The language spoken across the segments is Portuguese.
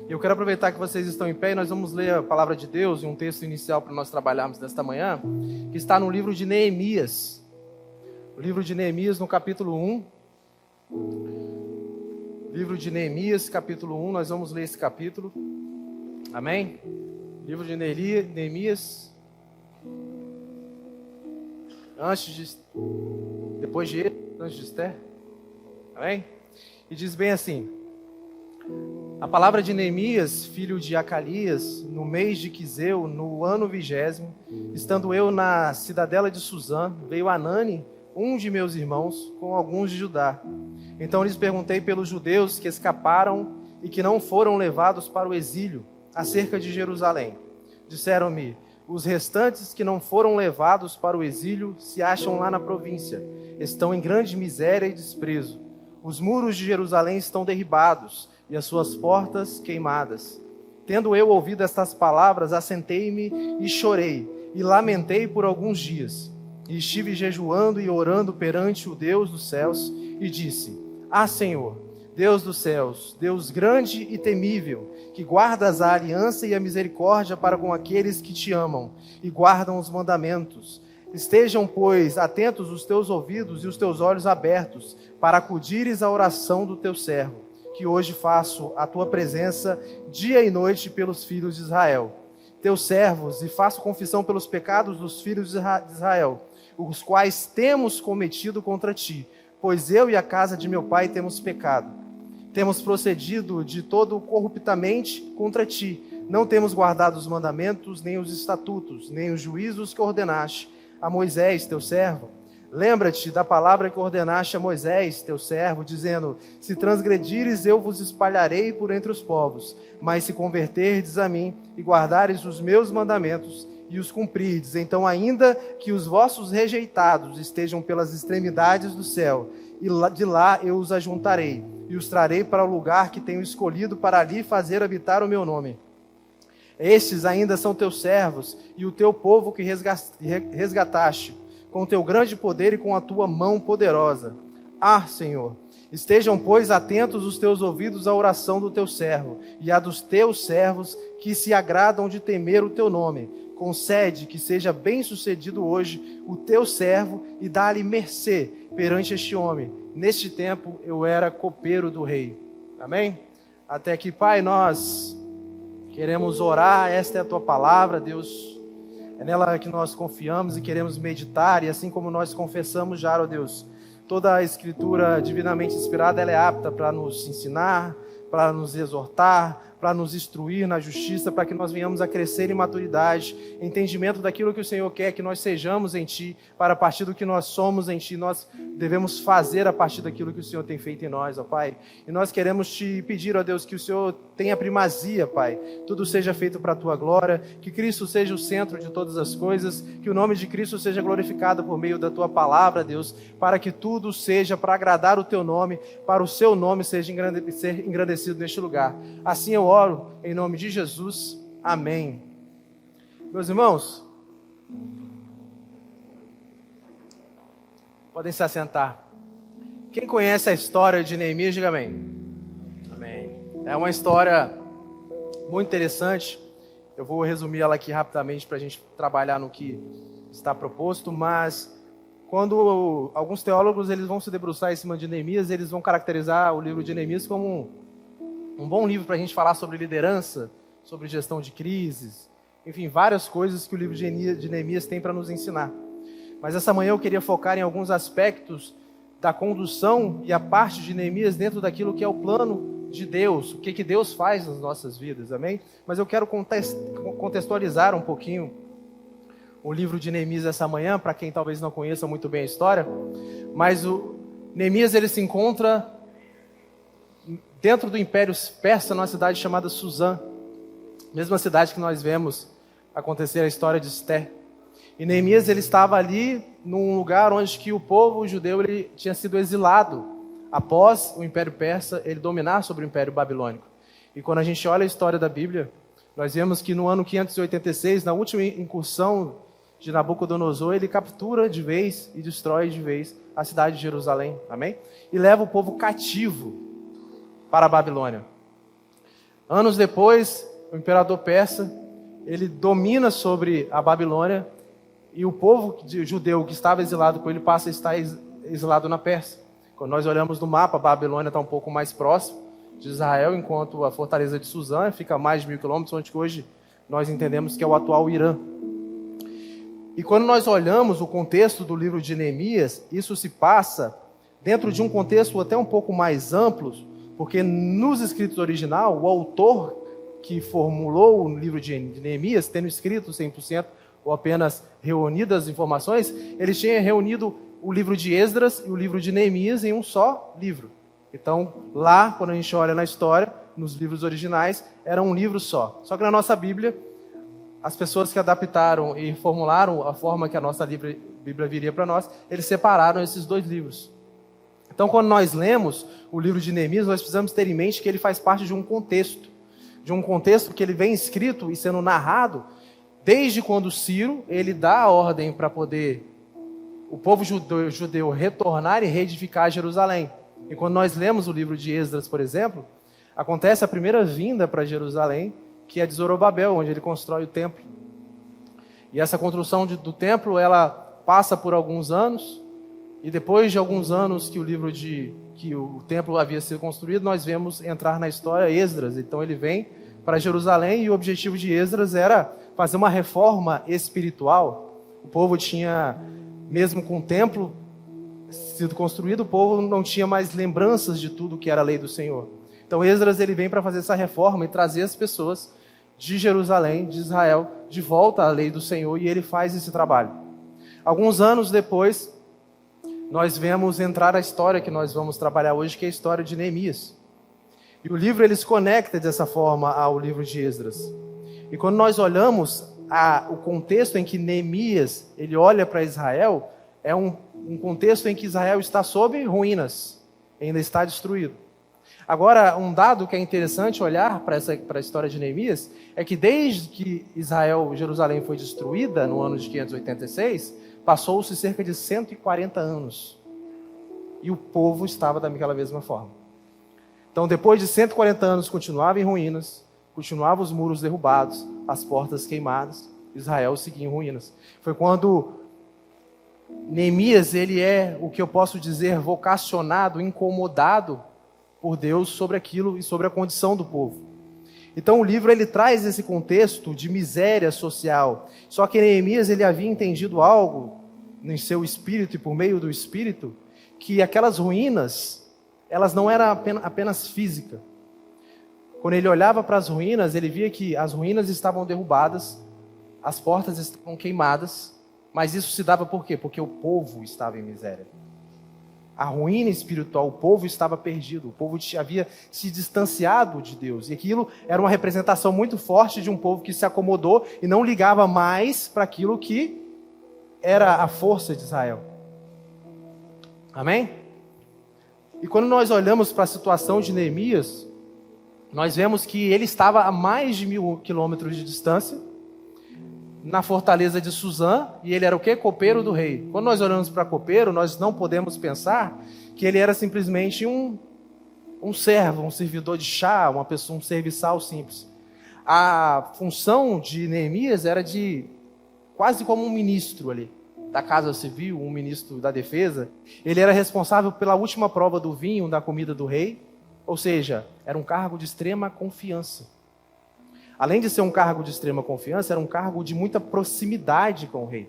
Eu quero aproveitar que vocês estão em pé e nós vamos ler a palavra de Deus e um texto inicial para nós trabalharmos nesta manhã, que está no livro de Neemias. O livro de Neemias, no capítulo 1. Livro de Neemias, capítulo 1, nós vamos ler esse capítulo. Amém? Livro de Neemias. Depois de Esther. Amém? E diz bem assim: a palavra de Neemias, filho de Acalias, no mês de Quiseu, no ano 20º, estando eu na cidadela de Suzã, veio Anani, um de meus irmãos, com alguns de Judá. Então lhes perguntei pelos judeus que escaparam e que não foram levados para o exílio, acerca de Jerusalém. Disseram-me: os restantes que não foram levados para o exílio se acham lá na província, estão em grande miséria e desprezo. Os muros de Jerusalém estão derribados e as suas portas queimadas. Tendo eu ouvido estas palavras, assentei-me e chorei, e lamentei por alguns dias. E estive jejuando e orando perante o Deus dos céus, e disse: Ah, Senhor, Deus dos céus, Deus grande e temível, que guardas a aliança e a misericórdia para com aqueles que te amam e guardam os mandamentos. Estejam, pois, atentos os teus ouvidos e os teus olhos abertos, para acudires à oração do teu servo, que hoje faço a tua presença dia e noite pelos filhos de Israel, teus servos, e faço confissão pelos pecados dos filhos de Israel, os quais temos cometido contra ti, pois eu e a casa de meu pai temos pecado. Temos procedido de todo corruptamente contra ti, não temos guardado os mandamentos, nem os estatutos, nem os juízos que ordenaste a Moisés, teu servo. Lembra-te da palavra que ordenaste a Moisés, teu servo, dizendo: se transgredires, eu vos espalharei por entre os povos, mas se converterdes a mim e guardares os meus mandamentos e os cumprirdes, então ainda que os vossos rejeitados estejam pelas extremidades do céu, e de lá eu os ajuntarei, e os trarei para o lugar que tenho escolhido para ali fazer habitar o meu nome. Estes ainda são teus servos e o teu povo que resgataste, com teu grande poder e com a tua mão poderosa. Ah, Senhor, estejam, pois, atentos os teus ouvidos à oração do teu servo e à dos teus servos que se agradam de temer o teu nome. Concede que seja bem-sucedido hoje o teu servo e dá-lhe mercê perante este homem. Neste tempo eu era copeiro do rei. Amém? Até aqui, Pai, nós queremos orar, esta é a tua palavra, Deus. É nela que nós confiamos e queremos meditar, e assim como nós confessamos já, ó Deus, toda a escritura divinamente inspirada, ela é apta para nos ensinar, para nos exortar, para nos instruir na justiça, para que nós venhamos a crescer em maturidade, entendimento daquilo que o Senhor quer que nós sejamos em Ti, para a partir do que nós somos em Ti, nós devemos fazer a partir daquilo que o Senhor tem feito em nós, ó Pai. E nós queremos Te pedir, ó Deus, que o Senhor tenha primazia, Pai, tudo seja feito para a Tua glória, que Cristo seja o centro de todas as coisas, que o nome de Cristo seja glorificado por meio da Tua palavra, Deus, para que tudo seja para agradar o Teu nome, para o Seu nome ser engrandecido neste lugar. Assim eu oro em nome de Jesus. Amém. Meus irmãos, podem se assentar. Quem conhece a história de Neemias, diga amém. Amém. É uma história muito interessante. Eu vou resumir ela aqui rapidamente para a gente trabalhar no que está proposto, mas quando alguns teólogos eles vão se debruçar em cima de Neemias, eles vão caracterizar o livro de Neemias como um bom livro para a gente falar sobre liderança, sobre gestão de crises, enfim, várias coisas que o livro de Neemias tem para nos ensinar. Mas essa manhã eu queria focar em alguns aspectos da condução e a parte de Neemias dentro daquilo que é o plano de Deus, o que Deus faz nas nossas vidas, amém? Mas eu quero contextualizar um pouquinho o livro de Neemias essa manhã, para quem talvez não conheça muito bem a história, mas o Neemias ele se encontra dentro do Império Persa, numa cidade chamada Suzã, mesma cidade que nós vemos acontecer a história de Esther. E Neemias ele estava ali num lugar onde que o povo judeu ele tinha sido exilado após o Império Persa ele dominar sobre o Império Babilônico. E quando a gente olha a história da Bíblia, nós vemos que no ano 586, na última incursão de Nabucodonosor, ele captura de vez e destrói de vez a cidade de Jerusalém, amém? E leva o povo cativo para a Babilônia. Anos depois, o imperador persa, ele domina sobre a Babilônia e o povo judeu que estava exilado com ele passa a estar exilado na Pérsia. Quando nós olhamos no mapa, a Babilônia está um pouco mais próximo de Israel, enquanto a fortaleza de Suzã fica a mais de 1.000 quilômetros, onde hoje nós entendemos que é o atual Irã. E quando nós olhamos o contexto do livro de Neemias, isso se passa dentro de um contexto até um pouco mais amplo, porque nos escritos original, o autor que formulou o livro de Neemias, tendo escrito 100% ou apenas reunidas as informações, ele tinha reunido o livro de Esdras e o livro de Neemias em um só livro. Então, lá, quando a gente olha na história, nos livros originais, era um livro só. Só que na nossa Bíblia, as pessoas que adaptaram e formularam a forma que a nossa Bíblia viria para nós, eles separaram esses dois livros. Então, quando nós lemos o livro de Neemias, nós precisamos ter em mente que ele faz parte de um contexto que ele vem escrito e sendo narrado desde quando Ciro, ele dá a ordem para poder o povo judeu retornar e reedificar Jerusalém. E quando nós lemos o livro de Esdras, por exemplo, acontece a primeira vinda para Jerusalém, que é de Zorobabel, onde ele constrói o templo. E essa construção do templo, ela passa por alguns anos, e depois de alguns anos que o templo havia sido construído, nós vemos entrar na história Esdras. Então ele vem para Jerusalém e o objetivo de Esdras era fazer uma reforma espiritual. O povo tinha, mesmo com o templo sido construído, o povo não tinha mais lembranças de tudo que era a lei do Senhor. Então Esdras ele vem para fazer essa reforma e trazer as pessoas de Jerusalém, de Israel, de volta à lei do Senhor, e ele faz esse trabalho. Alguns anos depois, nós vemos entrar a história que nós vamos trabalhar hoje, que é a história de Neemias. E o livro ele se conecta dessa forma ao livro de Esdras. E quando nós olhamos o contexto em que Neemias ele olha para Israel, é um contexto em que Israel está sob ruínas, ainda está destruído. Agora, um dado que é interessante olhar para a história de Neemias é que desde que Jerusalém foi destruída no ano de 586, passou-se cerca de 140 anos. E o povo estava daquela mesma forma. Então, depois de 140 anos, continuava em ruínas, continuavam os muros derrubados, as portas queimadas, Israel seguia em ruínas. Foi quando Neemias, ele é o que eu posso dizer, vocacionado, incomodado por Deus sobre aquilo e sobre a condição do povo. Então o livro ele traz esse contexto de miséria social. Só que Neemias ele havia entendido algo em seu espírito e por meio do espírito, que aquelas ruínas, elas não eram apenas físicas. Quando ele olhava para as ruínas, ele via que as ruínas estavam derrubadas, as portas estavam queimadas, mas isso se dava por quê? Porque o povo estava em miséria. A ruína espiritual, o povo estava perdido, o povo havia se distanciado de Deus. E aquilo era uma representação muito forte de um povo que se acomodou e não ligava mais para aquilo que era a força de Israel. Amém? E quando nós olhamos para a situação de Neemias, nós vemos que ele estava a mais de 1.000 quilômetros de distância, na fortaleza de Suzã, e ele era o quê? Copeiro do rei. Quando nós olhamos para copeiro, nós não podemos pensar que ele era simplesmente um servo, um servidor de chá, uma pessoa, um serviçal simples. A função de Neemias era de quase como um ministro ali, da Casa Civil, um ministro da Defesa. Ele era responsável pela última prova do vinho, da comida do rei, ou seja, era um cargo de extrema confiança. Além de ser um cargo de extrema confiança, era um cargo de muita proximidade com o rei.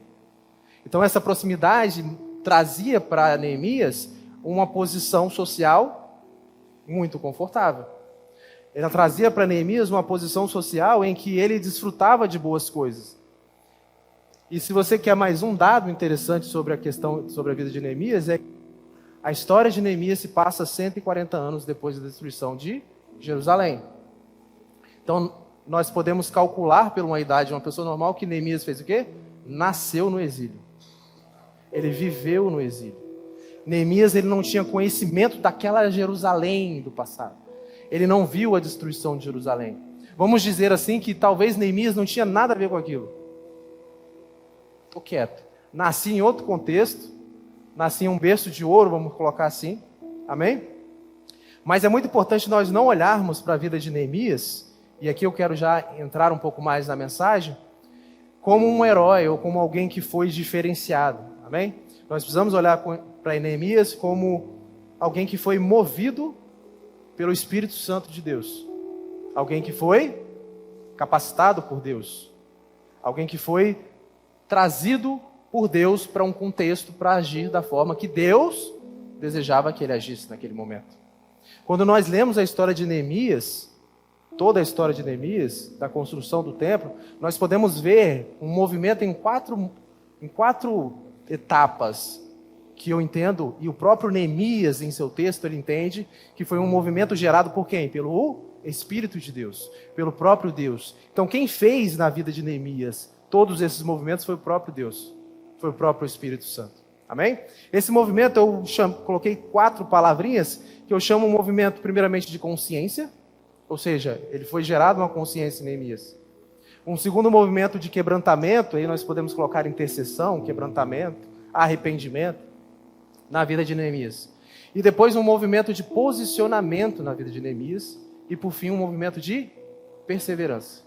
Então essa proximidade trazia para Neemias uma posição social muito confortável. Ela trazia para Neemias uma posição social em que ele desfrutava de boas coisas. E se você quer mais um dado interessante sobre a vida de Neemias, é que a história de Neemias se passa 140 anos depois da destruição de Jerusalém. Então, nós podemos calcular pela uma idade de uma pessoa normal que Neemias fez o quê? Nasceu no exílio. Ele viveu no exílio. Neemias ele não tinha conhecimento daquela Jerusalém do passado. Ele não viu a destruição de Jerusalém. Vamos dizer assim que talvez Neemias não tinha nada a ver com aquilo. Estou quieto. Nasci em outro contexto, nasci em um berço de ouro, vamos colocar assim. Amém? Mas é muito importante nós não olharmos para a vida de Neemias e aqui eu quero já entrar um pouco mais na mensagem, como um herói ou como alguém que foi diferenciado. Amém? Nós precisamos olhar para Neemias como alguém que foi movido pelo Espírito Santo de Deus. Alguém que foi capacitado por Deus. Alguém que foi trazido por Deus para um contexto para agir da forma que Deus desejava que ele agisse naquele momento. Quando nós lemos a história de Neemias, toda a história de Neemias, da construção do templo, nós podemos ver um movimento em quatro etapas que eu entendo, e o próprio Neemias, em seu texto, ele entende que foi um movimento gerado por quem? Pelo Espírito de Deus, pelo próprio Deus. Então, quem fez na vida de Neemias todos esses movimentos foi o próprio Deus, foi o próprio Espírito Santo. Amém? Esse movimento, eu coloquei 4 palavrinhas, que eu chamo um movimento, primeiramente, de consciência, ou seja, ele foi gerado uma consciência em Neemias. Um segundo movimento de quebrantamento, aí nós podemos colocar intercessão, quebrantamento, arrependimento, na vida de Neemias. E depois um movimento de posicionamento na vida de Neemias, e por fim um movimento de perseverança.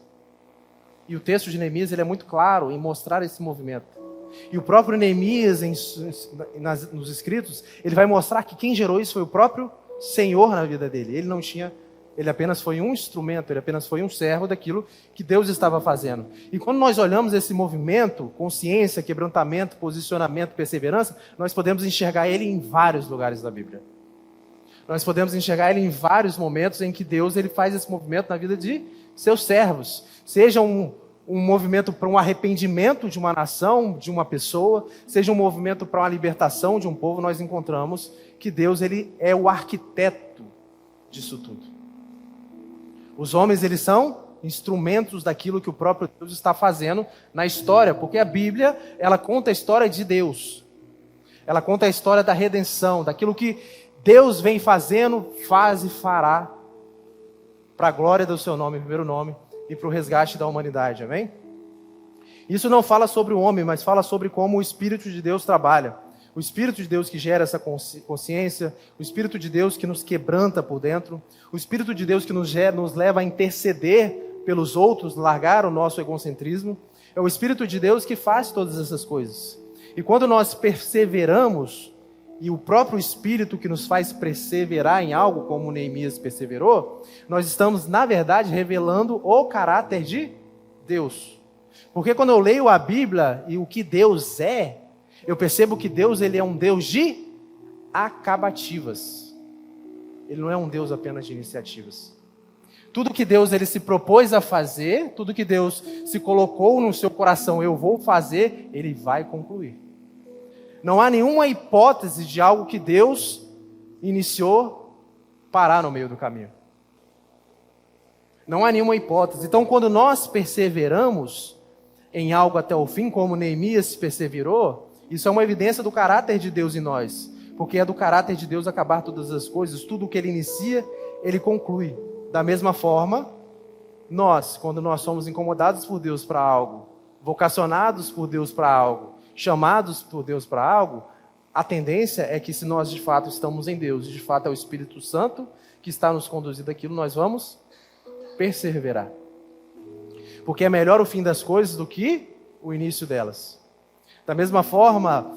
E o texto de Neemias ele é muito claro em mostrar esse movimento. E o próprio Neemias, nos escritos, ele vai mostrar que quem gerou isso foi o próprio Senhor na vida dele. Ele apenas foi um instrumento, ele apenas foi um servo daquilo que Deus estava fazendo. E quando nós olhamos esse movimento, consciência, quebrantamento, posicionamento, perseverança, nós podemos enxergar ele em vários lugares da Bíblia. Nós podemos enxergar ele em vários momentos em que Deus ele faz esse movimento na vida de seus servos. Seja um movimento para um arrependimento de uma nação, de uma pessoa, seja um movimento para uma libertação de um povo, nós encontramos que Deus ele é o arquiteto disso tudo. Os homens, eles são instrumentos daquilo que o próprio Deus está fazendo na história, porque a Bíblia, ela conta a história de Deus. Ela conta a história da redenção, daquilo que Deus vem fazendo, faz e fará para a glória do seu nome, primeiro nome, e para o resgate da humanidade, amém? Isso não fala sobre o homem, mas fala sobre como o Espírito de Deus trabalha. O Espírito de Deus que gera essa consciência, o Espírito de Deus que nos quebranta por dentro, o Espírito de Deus que nos leva a interceder pelos outros, largar o nosso egocentrismo. É o Espírito de Deus que faz todas essas coisas. E quando nós perseveramos, e o próprio Espírito que nos faz perseverar em algo, como Neemias perseverou, nós estamos, na verdade, revelando o caráter de Deus. Porque quando eu leio a Bíblia e o que Deus é, eu percebo que Deus ele é um Deus de acabativas. Ele não é um Deus apenas de iniciativas. Tudo que Deus ele se propôs a fazer, tudo que Deus se colocou no seu coração, eu vou fazer, ele vai concluir. Não há nenhuma hipótese de algo que Deus iniciou parar no meio do caminho. Não há nenhuma hipótese. Então, quando nós perseveramos em algo até o fim, como Neemias perseverou, isso é uma evidência do caráter de Deus em nós, porque é do caráter de Deus acabar todas as coisas, tudo o que Ele inicia, Ele conclui. Da mesma forma, nós, quando nós somos incomodados por Deus para algo, vocacionados por Deus para algo, chamados por Deus para algo, a tendência é que se nós de fato estamos em Deus, de fato é o Espírito Santo que está nos conduzindo àquilo, nós vamos perseverar. Porque é melhor o fim das coisas do que o início delas. Da mesma forma,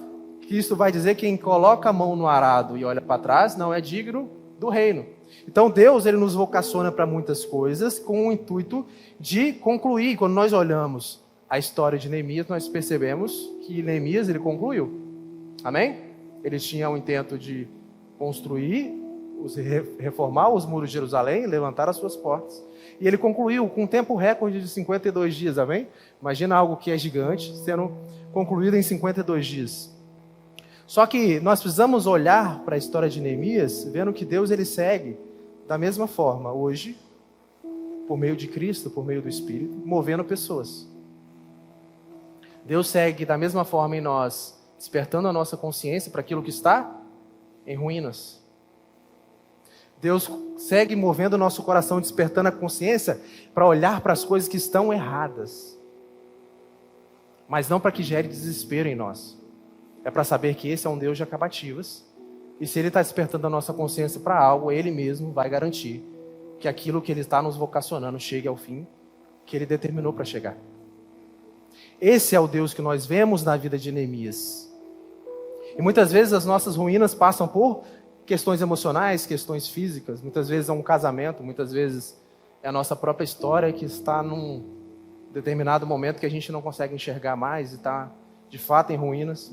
Cristo vai dizer que quem coloca a mão no arado e olha para trás não é digno do reino. Então Deus ele nos vocaciona para muitas coisas com o intuito de concluir. Quando nós olhamos a história de Neemias, nós percebemos que Neemias ele concluiu. Amém? Ele tinha o intento de construir, reformar os muros de Jerusalém, levantar as suas portas. E ele concluiu com um tempo recorde de 52 dias, amém? Imagina algo que é gigante sendo concluído em 52 dias. Só que nós precisamos olhar para a história de Neemias, vendo que Deus ele segue da mesma forma hoje, por meio de Cristo, por meio do Espírito, movendo pessoas. Deus segue da mesma forma em nós, despertando a nossa consciência para aquilo que está em ruínas. Deus segue movendo o nosso coração, despertando a consciência para olhar para as coisas que estão erradas. Mas não para que gere desespero em nós. É para saber que esse é um Deus de acabativas. E se Ele está despertando a nossa consciência para algo, Ele mesmo vai garantir que aquilo que Ele está nos vocacionando chegue ao fim que Ele determinou para chegar. Esse é o Deus que nós vemos na vida de Neemias. E muitas vezes as nossas ruínas passam por questões emocionais, questões físicas, muitas vezes é um casamento, muitas vezes é a nossa própria história que está num determinado momento que a gente não consegue enxergar mais e está de fato em ruínas.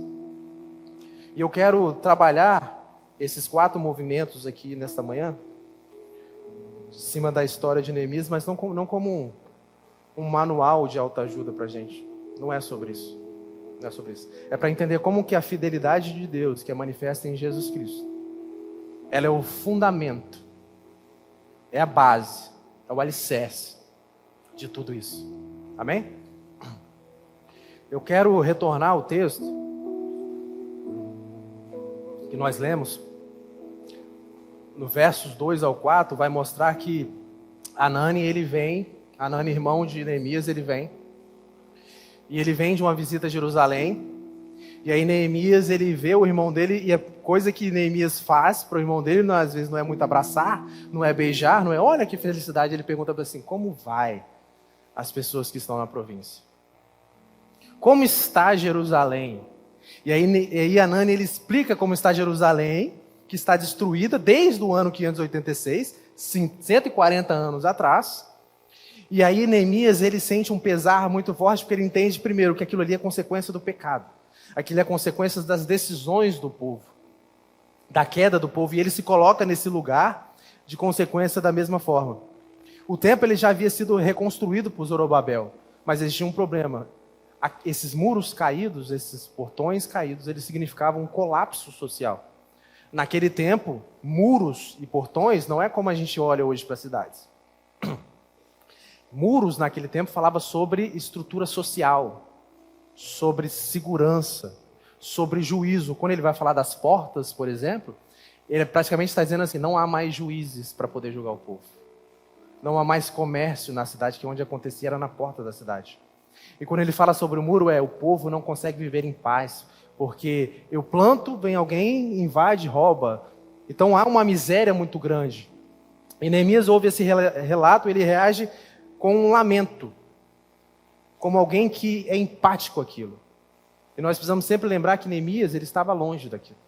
E eu quero trabalhar esses 4 movimentos aqui nesta manhã, em cima da história de Neemias, mas não como um manual de autoajuda para a gente. Não é sobre isso. Não é sobre isso. É para entender como que a fidelidade de Deus, que é manifesta em Jesus Cristo, ela é o fundamento, é a base, é o alicerce de tudo isso. Amém? Eu quero retornar ao texto que nós lemos. No versos 2 ao 4, vai mostrar que Hanani, irmão de Neemias, ele vem. E ele vem de uma visita a Jerusalém. E aí Neemias, ele vê o irmão dele, e a coisa que Neemias faz para o irmão dele, às vezes não é muito abraçar, não é beijar, não é, olha que felicidade. Ele pergunta assim, como vai as pessoas que estão na província? Como está Jerusalém? E aí Hanani, ele explica como está Jerusalém, que está destruída desde o ano 586, 140 anos atrás. E aí Neemias, ele sente um pesar muito forte, porque ele entende primeiro que aquilo ali é consequência do pecado. Aquilo é consequência das decisões do povo, da queda do povo, e ele se coloca nesse lugar de consequência da mesma forma. O templo ele já havia sido reconstruído por Zorobabel, mas existia um problema. Esses muros caídos, esses portões caídos, eles significavam um colapso social. Naquele tempo, muros e portões não é como a gente olha hoje para as cidades. Muros, naquele tempo, falava sobre estrutura social, sobre segurança, sobre juízo. Quando ele vai falar das portas, por exemplo, ele praticamente está dizendo assim, não há mais juízes para poder julgar o povo. Não há mais comércio na cidade, que onde acontecia era na porta da cidade. E quando ele fala sobre o muro, o povo não consegue viver em paz, porque eu planto, vem alguém, invade, rouba. Então há uma miséria muito grande. E Neemias ouve esse relato, ele reage com um lamento, como alguém que é empático àquilo. E nós precisamos sempre lembrar que Neemias, ele estava longe daquilo.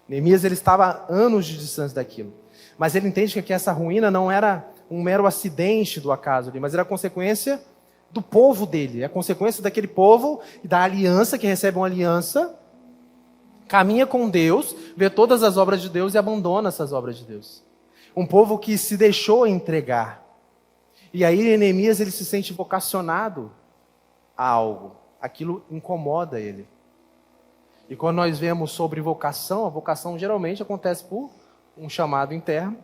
Neemias, ele estava a anos de distância daquilo. Mas ele entende que essa ruína não era um mero acidente do acaso ali, mas era consequência do povo dele, é consequência daquele povo e da aliança, que recebe uma aliança, caminha com Deus, vê todas as obras de Deus e abandona essas obras de Deus. Um povo que se deixou entregar. E aí Neemias, ele se sente vocacionado a algo. Aquilo incomoda ele. E quando nós vemos sobre vocação, a vocação geralmente acontece por um chamado interno,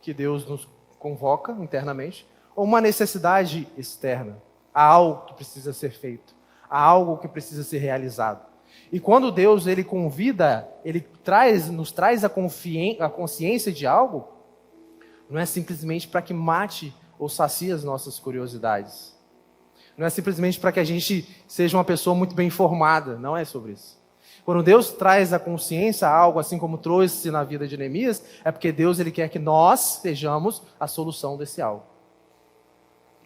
que Deus nos convoca internamente, ou uma necessidade externa. Há algo que precisa ser feito. Há algo que precisa ser realizado. E quando Deus ele convida, ele nos traz a consciência de algo, não é simplesmente para que mate ou sacie as nossas curiosidades. Não é simplesmente para que a gente seja uma pessoa muito bem informada. Não é sobre isso. Quando Deus traz a consciência a algo, assim como trouxe na vida de Neemias, é porque Deus ele quer que nós sejamos a solução desse algo.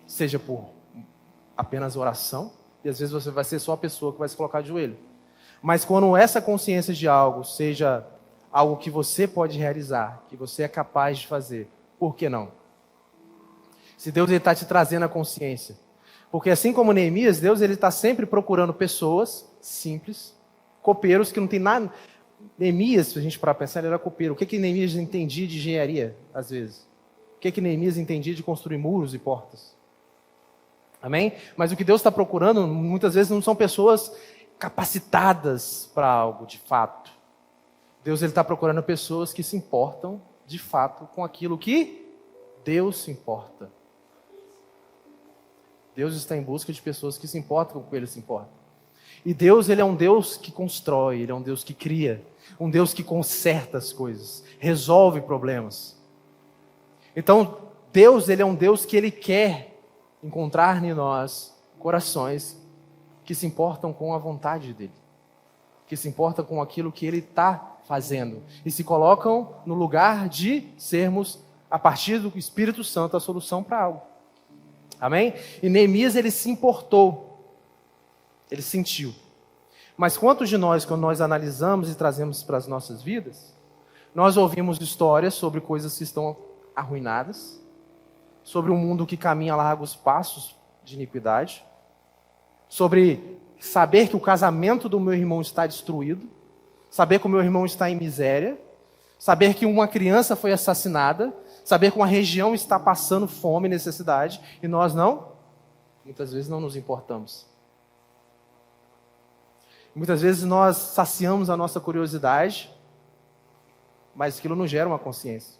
Seja por apenas oração, e às vezes você vai ser só a pessoa que vai se colocar de joelho. Mas quando essa consciência de algo seja algo que você pode realizar, que você é capaz de fazer, por que não? Se Deus está te trazendo a consciência. Porque assim como Neemias, Deus está sempre procurando pessoas simples, copeiros que não tem nada. Neemias, se a gente parar para pensar, ele era copeiro. O que Neemias entendia de engenharia, às vezes? O que Neemias entendia de construir muros e portas? Amém? Mas o que Deus está procurando, muitas vezes, não são pessoas capacitadas para algo, de fato. Deus está procurando pessoas que se importam, de fato, com aquilo que Deus se importa. Deus está em busca de pessoas que se importam com o que Ele se importa. E Deus, Ele é um Deus que constrói, Ele é um Deus que cria, um Deus que conserta as coisas, resolve problemas. Então, Deus, Ele é um Deus que Ele quer encontrar em nós corações que se importam com a vontade dEle, que se importam com aquilo que Ele está fazendo, e se colocam no lugar de sermos a partir do Espírito Santo, a solução para algo. Amém? E Neemias, ele se importou, ele sentiu. Mas quantos de nós, quando nós analisamos e trazemos para as nossas vidas, nós ouvimos histórias sobre coisas que estão arruinadas, sobre um mundo que caminha largos passos de iniquidade, sobre saber que o casamento do meu irmão está destruído, saber que o meu irmão está em miséria, saber que uma criança foi assassinada, saber que uma região está passando fome e necessidade, e nós muitas vezes não nos importamos. Muitas vezes nós saciamos a nossa curiosidade, mas aquilo não gera uma consciência.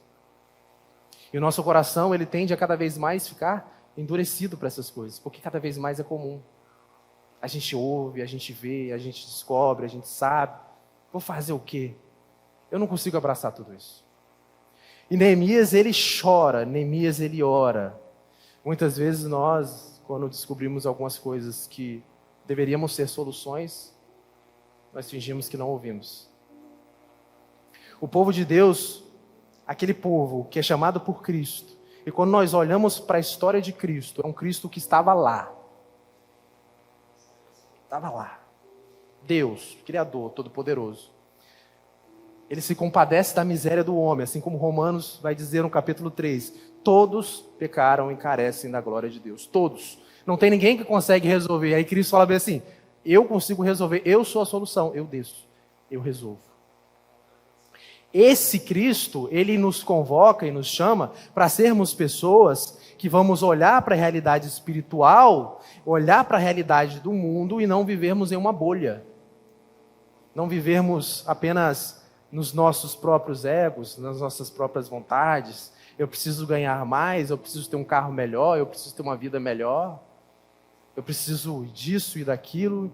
E o nosso coração, ele tende a cada vez mais ficar endurecido para essas coisas, porque cada vez mais é comum. A gente ouve, a gente vê, a gente descobre, a gente sabe. Vou fazer o quê? Eu não consigo abraçar tudo isso. E Neemias, ele chora, Neemias, ele ora. Muitas vezes nós, quando descobrimos algumas coisas que deveriam ser soluções, nós fingimos que não ouvimos. O povo de Deus, aquele povo que é chamado por Cristo, e quando nós olhamos para a história de Cristo, é um Cristo que estava lá. Estava lá. Deus, Criador, Todo-Poderoso. Ele se compadece da miséria do homem, assim como Romanos vai dizer no capítulo 3. Todos pecaram e carecem da glória de Deus. Todos. Não tem ninguém que consegue resolver. Aí Cristo fala bem assim, eu consigo resolver, eu sou a solução, eu desço, eu resolvo. Esse Cristo, ele nos convoca e nos chama para sermos pessoas que vamos olhar para a realidade espiritual, olhar para a realidade do mundo e não vivermos em uma bolha. Não vivermos apenas nos nossos próprios egos, nas nossas próprias vontades. Eu preciso ganhar mais, eu preciso ter um carro melhor, eu preciso ter uma vida melhor. Eu preciso disso e daquilo,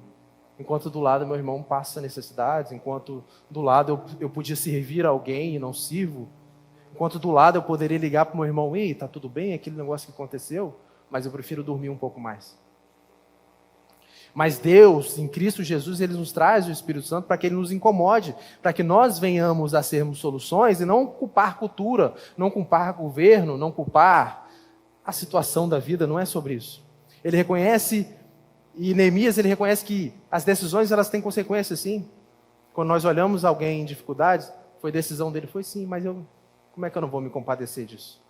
enquanto do lado meu irmão passa necessidades, enquanto do lado eu podia servir a alguém e não sirvo, enquanto do lado eu poderia ligar para o meu irmão, ei, tá tudo bem, aquele negócio que aconteceu, mas eu prefiro dormir um pouco mais. Mas Deus, em Cristo Jesus, Ele nos traz o Espírito Santo para que Ele nos incomode, para que nós venhamos a sermos soluções e não culpar cultura, não culpar governo, não culpar a situação da vida, não é sobre isso. Ele reconhece, e Neemias, ele reconhece que as decisões, elas têm consequências, sim. Quando nós olhamos alguém em dificuldades, foi decisão dele, foi sim, mas como é que eu não vou me compadecer disso?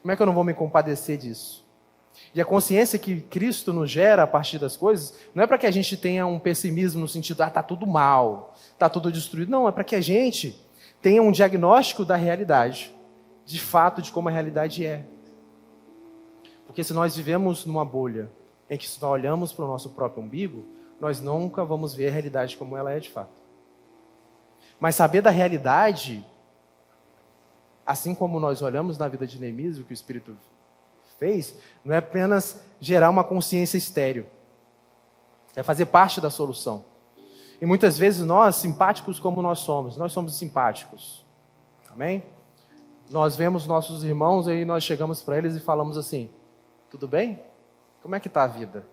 Como é que eu não vou me compadecer disso? E a consciência que Cristo nos gera a partir das coisas, não é para que a gente tenha um pessimismo no sentido, tá tudo mal, tá tudo destruído. Não, é para que a gente tenha um diagnóstico da realidade, de fato, de como a realidade é. Porque se nós vivemos numa bolha, em que se nós olhamos para o nosso próprio umbigo, nós nunca vamos ver a realidade como ela é de fato. Mas saber da realidade, assim como nós olhamos na vida de Neemias, o que o Espírito fez, não é apenas gerar uma consciência estéril. É fazer parte da solução. E muitas vezes nós, simpáticos como nós somos simpáticos. Amém? Nós vemos nossos irmãos e nós chegamos para eles e falamos assim, tudo bem? Como é que está a vida?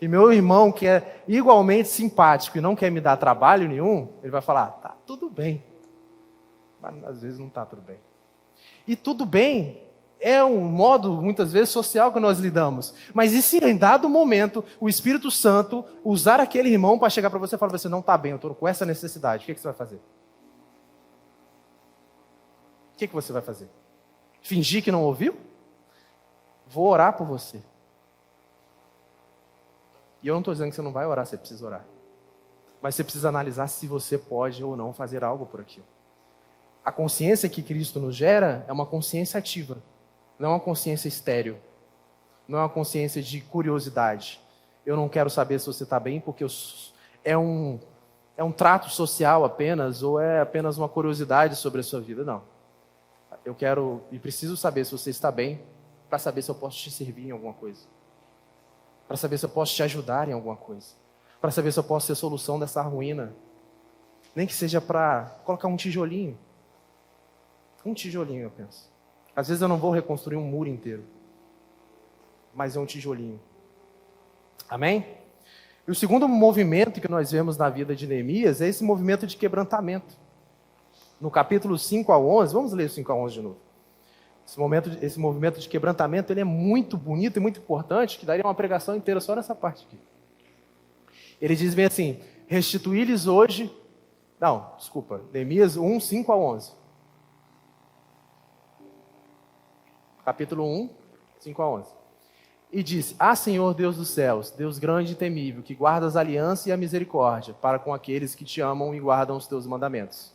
E meu irmão, que é igualmente simpático e não quer me dar trabalho nenhum, ele vai falar, tá tudo bem. Mas às vezes não está tudo bem. E tudo bem é um modo, muitas vezes, social que nós lidamos. Mas e se em dado momento, o Espírito Santo usar aquele irmão para chegar para você e falar, você não está bem, eu estou com essa necessidade, o que você vai fazer? O que você vai fazer? Fingir que não ouviu? Vou orar por você. E eu não estou dizendo que você não vai orar, você precisa orar. Mas você precisa analisar se você pode ou não fazer algo por aquilo. A consciência que Cristo nos gera é uma consciência ativa. Não é uma consciência estéril. Não é uma consciência de curiosidade. Eu não quero saber se você está bem porque é um trato social apenas ou é apenas uma curiosidade sobre a sua vida. Não. Eu quero e preciso saber se você está bem para saber se eu posso te servir em alguma coisa. Para saber se eu posso te ajudar em alguma coisa. Para saber se eu posso ser solução dessa ruína. Nem que seja para colocar um tijolinho. Um tijolinho, eu penso. Às vezes eu não vou reconstruir um muro inteiro. Mas é um tijolinho. Amém? E o segundo movimento que nós vemos na vida de Neemias é esse movimento de quebrantamento. no capítulo 5 ao 11, vamos ler o 5 ao 11 de novo. Esse movimento de quebrantamento, ele é muito bonito e muito importante, que daria uma pregação inteira só nessa parte aqui. Ele diz bem assim, restituí-lhes hoje... Não, desculpa, Neemias 1, 5 ao 11. Capítulo 1, 5 a 11. E disse, Senhor Deus dos céus, Deus grande e temível, que guardas a aliança e a misericórdia para com aqueles que te amam e guardam os teus mandamentos.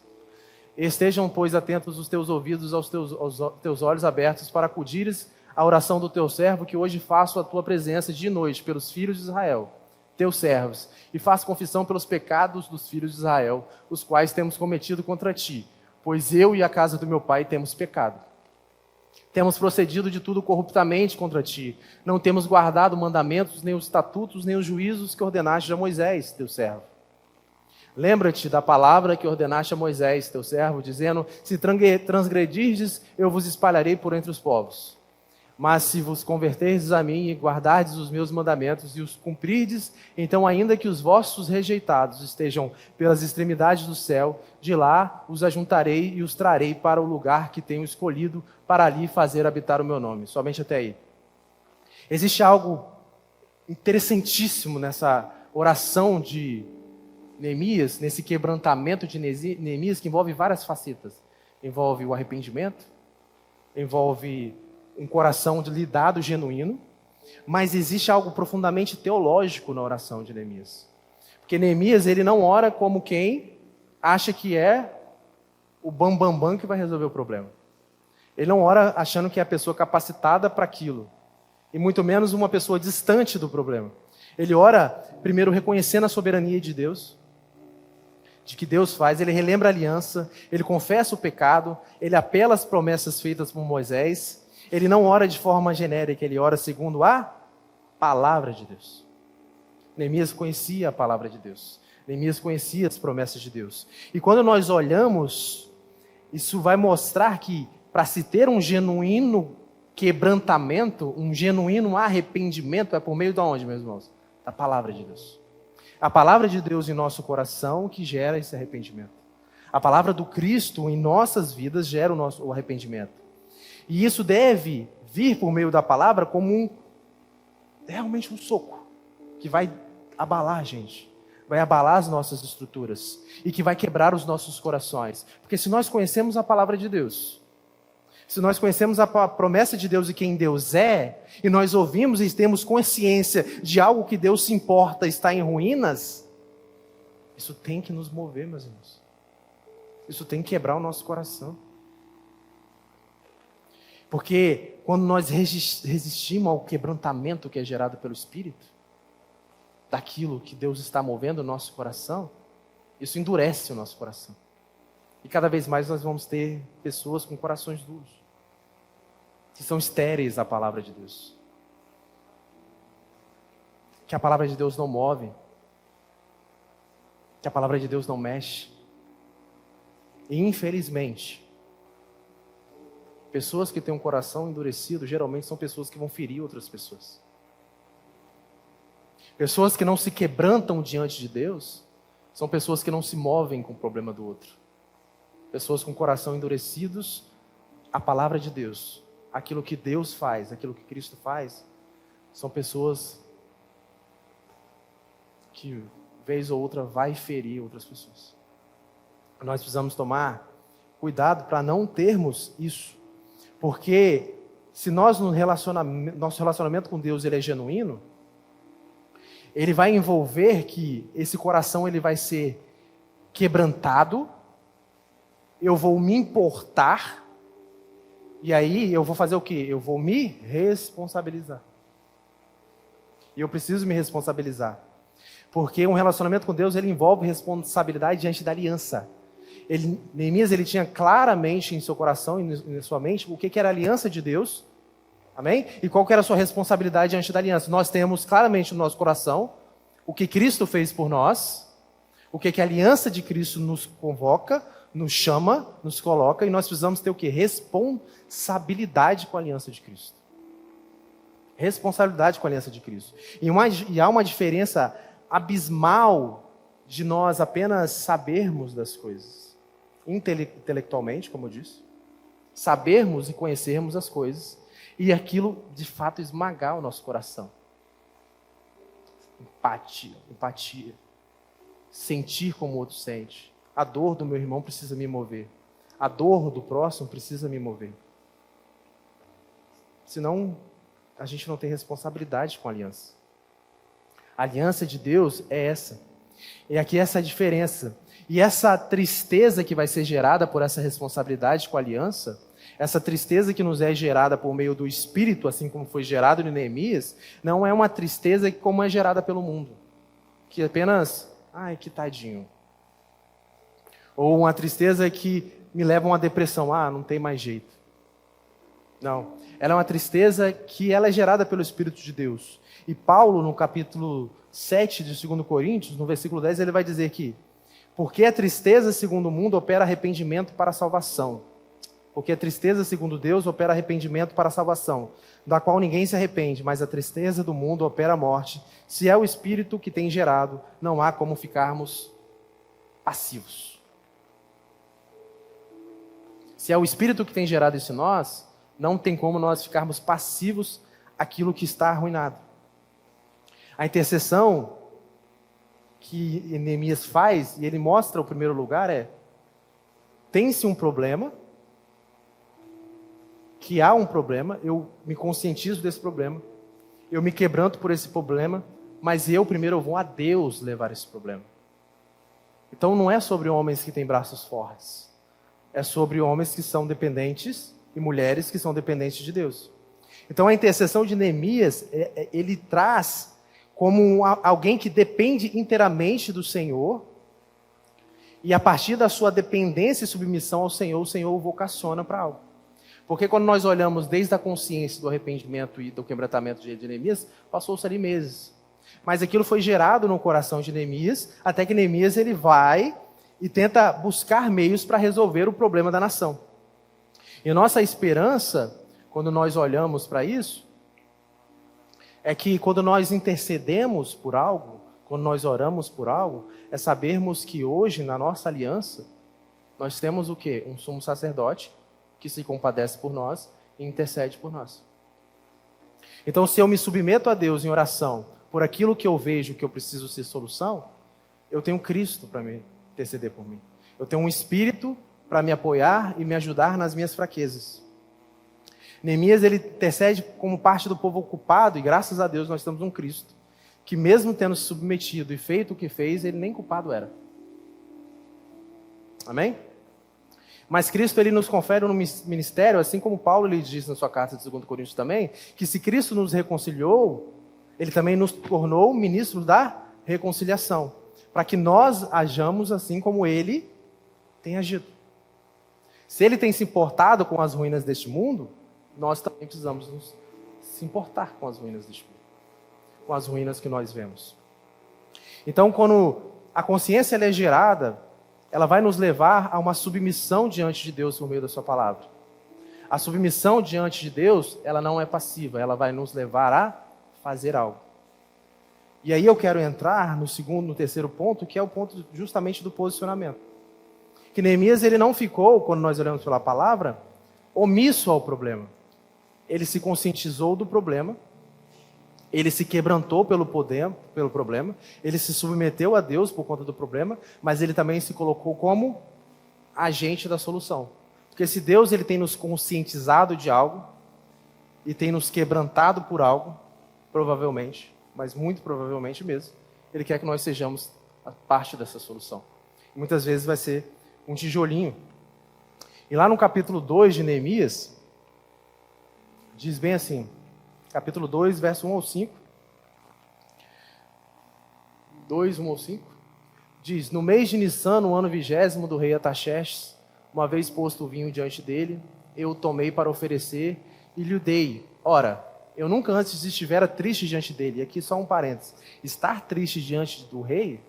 Estejam, pois, atentos os teus ouvidos aos teus olhos abertos para acudires à oração do teu servo, que hoje faço a tua presença de noite pelos filhos de Israel, teus servos, e faço confissão pelos pecados dos filhos de Israel, os quais temos cometido contra ti, pois eu e a casa do meu pai temos pecado. Temos procedido de tudo corruptamente contra ti. Não temos guardado mandamentos, nem os estatutos, nem os juízos que ordenaste a Moisés, teu servo. Lembra-te da palavra que ordenaste a Moisés, teu servo, dizendo, se transgredirdes, eu vos espalharei por entre os povos. Mas se vos converterdes a mim e guardardes os meus mandamentos e os cumprirdes, então ainda que os vossos rejeitados estejam pelas extremidades do céu, de lá os ajuntarei e os trarei para o lugar que tenho escolhido para ali fazer habitar o meu nome. Somente até aí. Existe algo interessantíssimo nessa oração de Neemias, nesse quebrantamento de Neemias, que envolve várias facetas. Envolve o arrependimento, envolve um coração lidado genuíno, mas existe algo profundamente teológico na oração de Neemias. Porque Neemias, ele não ora como quem acha que é o bambambam que vai resolver o problema. Ele não ora achando que é a pessoa capacitada para aquilo, e muito menos uma pessoa distante do problema. Ele ora primeiro reconhecendo a soberania de Deus, de que Deus faz, ele relembra a aliança, ele confessa o pecado, ele apela às promessas feitas por Moisés. Ele não ora de forma genérica, ele ora segundo a palavra de Deus. Neemias conhecia a palavra de Deus. Neemias conhecia as promessas de Deus. E quando nós olhamos, isso vai mostrar que para se ter um genuíno quebrantamento, um genuíno arrependimento, é por meio de onde, meus irmãos? Da palavra de Deus. A palavra de Deus em nosso coração que gera esse arrependimento. A palavra do Cristo em nossas vidas gera o arrependimento. E isso deve vir por meio da palavra como realmente um soco, que vai abalar a gente, vai abalar as nossas estruturas, e que vai quebrar os nossos corações. Porque se nós conhecemos a palavra de Deus, se nós conhecemos a promessa de Deus e quem Deus é, e nós ouvimos e temos consciência de algo que Deus se importa está em ruínas, isso tem que nos mover, meus irmãos. Isso tem que quebrar o nosso coração. Porque quando nós resistimos ao quebrantamento que é gerado pelo Espírito, daquilo que Deus está movendo no nosso coração, isso endurece o nosso coração. E cada vez mais nós vamos ter pessoas com corações duros, que são estéreis à palavra de Deus. Que a palavra de Deus não move, que a palavra de Deus não mexe. E infelizmente, pessoas que têm um coração endurecido, geralmente são pessoas que vão ferir outras pessoas. Pessoas que não se quebrantam diante de Deus, são pessoas que não se movem com o problema do outro. Pessoas com coração endurecidos, a palavra de Deus, aquilo que Deus faz, aquilo que Cristo faz, são pessoas que, vez ou outra, vai ferir outras pessoas. Nós precisamos tomar cuidado para não termos isso. Porque se nosso relacionamento com Deus ele é genuíno, ele vai envolver que esse coração ele vai ser quebrantado, eu vou me importar, e aí eu vou fazer o quê? Eu vou me responsabilizar. E eu preciso me responsabilizar. Porque um relacionamento com Deus ele envolve responsabilidade diante da aliança. Neemias ele tinha claramente em seu coração e em sua mente o que era a aliança de Deus, amém? E qual que era a sua responsabilidade diante da aliança. Nós temos claramente no nosso coração o que Cristo fez por nós, o que a aliança de Cristo nos convoca, nos chama, nos coloca, e nós precisamos ter o que? Responsabilidade com a aliança de Cristo. Responsabilidade com a aliança de Cristo. E há uma diferença abismal de nós apenas sabermos das coisas. intelectualmente, como eu disse, sabermos e conhecermos as coisas, e aquilo de fato esmagar o nosso coração. Empatia. Sentir como o outro sente. A dor do meu irmão precisa me mover. A dor do próximo precisa me mover. Senão, a gente não tem responsabilidade com a aliança. A aliança de Deus é essa. E aqui essa é a diferença. E essa tristeza que vai ser gerada por essa responsabilidade com a aliança, essa tristeza que nos é gerada por meio do Espírito, assim como foi gerado em Neemias, não é uma tristeza como é gerada pelo mundo. Que apenas, ai, que tadinho. Ou uma tristeza que me leva a uma depressão, não tem mais jeito. Não, ela é uma tristeza que ela é gerada pelo Espírito de Deus. E Paulo, no capítulo 7 de 2 Coríntios, no versículo 10, ele vai dizer que porque a tristeza segundo o mundo opera arrependimento para a salvação. Porque a tristeza segundo Deus opera arrependimento para a salvação, da qual ninguém se arrepende, mas a tristeza do mundo opera a morte. Se é o Espírito que tem gerado, não há como ficarmos passivos. Se é o Espírito que tem gerado isso em nós, não tem como nós ficarmos passivos àquilo que está arruinado. A intercessão que Neemias faz, e ele mostra o primeiro lugar, tem-se um problema, que há um problema, eu me conscientizo desse problema, eu me quebranto por esse problema, mas eu primeiro vou a Deus levar esse problema. Então não é sobre homens que têm braços fortes, é sobre homens que são dependentes e mulheres que são dependentes de Deus. Então a intercessão de Neemias, ele traz como alguém que depende inteiramente do Senhor, e a partir da sua dependência e submissão ao Senhor, o Senhor o vocaciona para algo. Porque quando nós olhamos desde a consciência do arrependimento e do quebrantamento de Neemias, passou-se ali meses. Mas aquilo foi gerado no coração de Neemias, até que Neemias ele vai e tenta buscar meios para resolver o problema da nação. E nossa esperança, quando nós olhamos para isso, é que quando nós intercedemos por algo, quando nós oramos por algo, é sabermos que hoje, na nossa aliança, nós temos o quê? Um sumo sacerdote que se compadece por nós e intercede por nós. Então, se eu me submeto a Deus em oração por aquilo que eu vejo que eu preciso ser solução, eu tenho Cristo para me interceder por mim. Eu tenho um Espírito para me apoiar e me ajudar nas minhas fraquezas. Neemias, ele intercede como parte do povo ocupado, e graças a Deus nós temos um Cristo, que mesmo tendo se submetido e feito o que fez, ele nem culpado era. Amém? Mas Cristo, ele nos confere um ministério, assim como Paulo lhe diz na sua carta de 2 Coríntios também, que se Cristo nos reconciliou, ele também nos tornou ministros da reconciliação, para que nós hajamos assim como ele tem agido. Se ele tem se importado com as ruínas deste mundo, nós também precisamos se importar com as ruínas deste mundo, com as ruínas que nós vemos. Então, quando a consciência ela é gerada, ela vai nos levar a uma submissão diante de Deus por meio da sua palavra. A submissão diante de Deus, ela não é passiva, ela vai nos levar a fazer algo. E aí eu quero entrar no terceiro ponto, que é o ponto justamente do posicionamento. Que Neemias, ele não ficou, quando nós olhamos pela palavra, omisso ao problema. Ele se conscientizou do problema, ele se quebrantou pelo problema, ele se submeteu a Deus por conta do problema, mas ele também se colocou como agente da solução. Porque se Deus ele tem nos conscientizado de algo, e tem nos quebrantado por algo, provavelmente, mas muito provavelmente mesmo, ele quer que nós sejamos a parte dessa solução. E muitas vezes vai ser um tijolinho. E lá no capítulo 2 de Neemias, diz bem assim, capítulo 2, verso 1 ao 5. 2, 1 ao 5. Diz, no mês de Nissan, no ano 20º do rei Artaxerxes, uma vez posto o vinho diante dele, eu o tomei para oferecer e lhe o dei. Ora, eu nunca antes estivera triste diante dele. E aqui só um parênteses. Estar triste diante do rei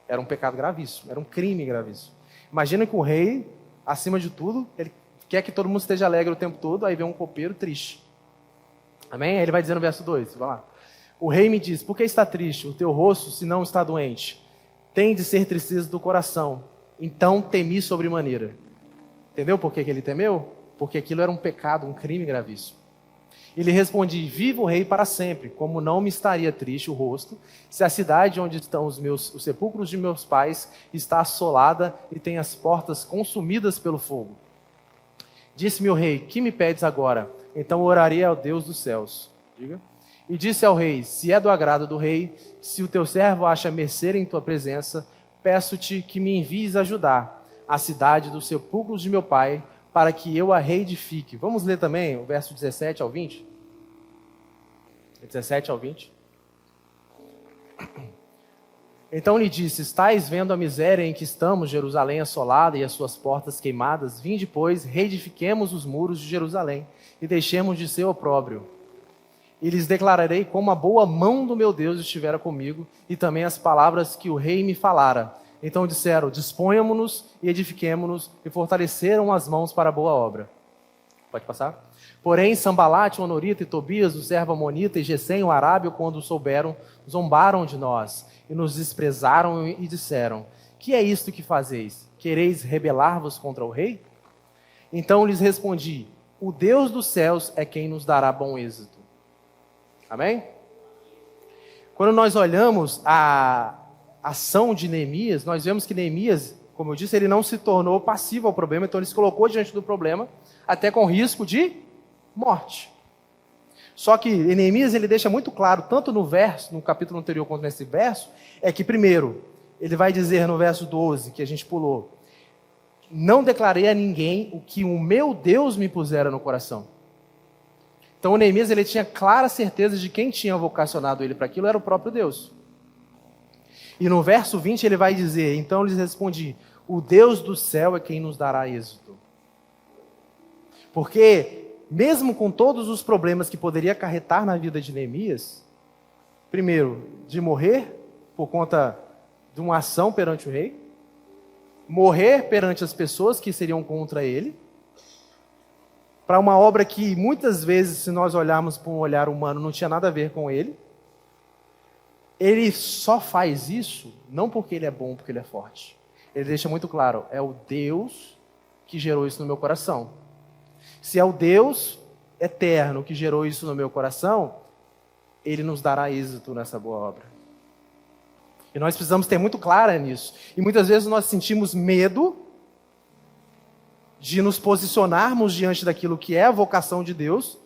era um pecado gravíssimo, era um crime gravíssimo. Imagina que o rei, acima de tudo, ele quer que todo mundo esteja alegre o tempo todo, aí vem um copeiro triste. Amém? Aí ele vai dizer no verso 2, vai lá. O rei me diz, por que está triste? O teu rosto, se não está doente, tem de ser tristeza do coração. Então temi sobremaneira. Entendeu por que ele temeu? Porque aquilo era um pecado, um crime gravíssimo. E lhe respondi: viva o rei para sempre, como não me estaria triste o rosto, se a cidade onde estão os sepulcros de meus pais está assolada e tem as portas consumidas pelo fogo. Disse-me o rei: que me pedes agora? Então orarei ao Deus dos céus. Diga. E disse ao rei: se é do agrado do rei, se o teu servo acha mercê em tua presença, peço-te que me envies ajudar a cidade dos sepulcros de meu pai, para que eu a reedifique. Vamos ler também o verso 17 ao 20? 17 ao 20. Então lhe disse: estais vendo a miséria em que estamos, Jerusalém assolada e as suas portas queimadas? Vinde, pois, reedifiquemos os muros de Jerusalém e deixemos de ser opróbrio. E lhes declararei como a boa mão do meu Deus estivera comigo, e também as palavras que o rei me falara. Então disseram: disponhamo-nos e edifiquemo-nos, e fortaleceram as mãos para a boa obra. Pode passar? Porém, Sambalate, o Honorita, e Tobias, o servo Amonita, e Gesem, o Arábio, quando souberam, zombaram de nós, e nos desprezaram e disseram: que é isto que fazeis? Quereis rebelar-vos contra o rei? Então lhes respondi: o Deus dos céus é quem nos dará bom êxito. Amém? Quando nós olhamos a ação de Neemias, nós vemos que Neemias, como eu disse, ele não se tornou passivo ao problema, então ele se colocou diante do problema, até com risco de morte. Só que Neemias, ele deixa muito claro, tanto no capítulo anterior quanto nesse verso, é que primeiro, ele vai dizer no verso 12, que a gente pulou: não declarei a ninguém o que o meu Deus me pusera no coração. Então o Neemias, ele tinha clara certeza de quem tinha vocacionado ele para aquilo era o próprio Deus. E no verso 20 ele vai dizer: então lhes respondi: o Deus do céu é quem nos dará êxito. Porque mesmo com todos os problemas que poderia acarretar na vida de Neemias, primeiro, de morrer por conta de uma ação perante o rei, morrer perante as pessoas que seriam contra ele, para uma obra que muitas vezes, se nós olharmos por um olhar humano, não tinha nada a ver com ele. Ele só faz isso não porque ele é bom, porque ele é forte. Ele deixa muito claro: é o Deus que gerou isso no meu coração. Se é o Deus eterno que gerou isso no meu coração, ele nos dará êxito nessa boa obra. E nós precisamos ter muito clara nisso. E muitas vezes nós sentimos medo de nos posicionarmos diante daquilo que é a vocação de Deus,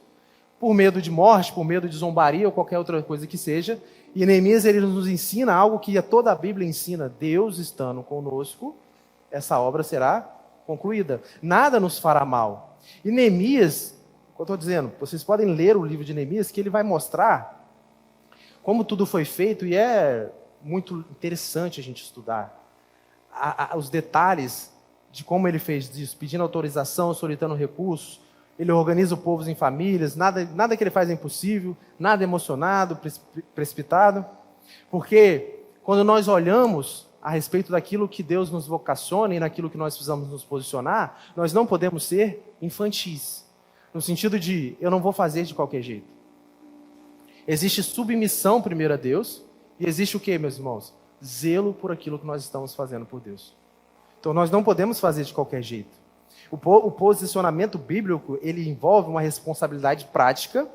por medo de morte, por medo de zombaria ou qualquer outra coisa que seja. E Neemias, ele nos ensina algo que toda a Bíblia ensina: Deus estando conosco, essa obra será concluída. Nada nos fará mal. E Neemias, eu estou dizendo, vocês podem ler o livro de Neemias, que ele vai mostrar como tudo foi feito, e é muito interessante a gente estudar os detalhes de como ele fez isso, pedindo autorização, solicitando recursos. Ele organiza o povo em famílias, nada que ele faz é impossível, nada emocionado, precipitado. Porque quando nós olhamos a respeito daquilo que Deus nos vocaciona e naquilo que nós precisamos nos posicionar, nós não podemos ser infantis, no sentido de: eu não vou fazer de qualquer jeito. Existe submissão primeiro a Deus, e existe o que, meus irmãos? Zelo por aquilo que nós estamos fazendo por Deus. Então nós não podemos fazer de qualquer jeito. O posicionamento bíblico, ele envolve uma responsabilidade prática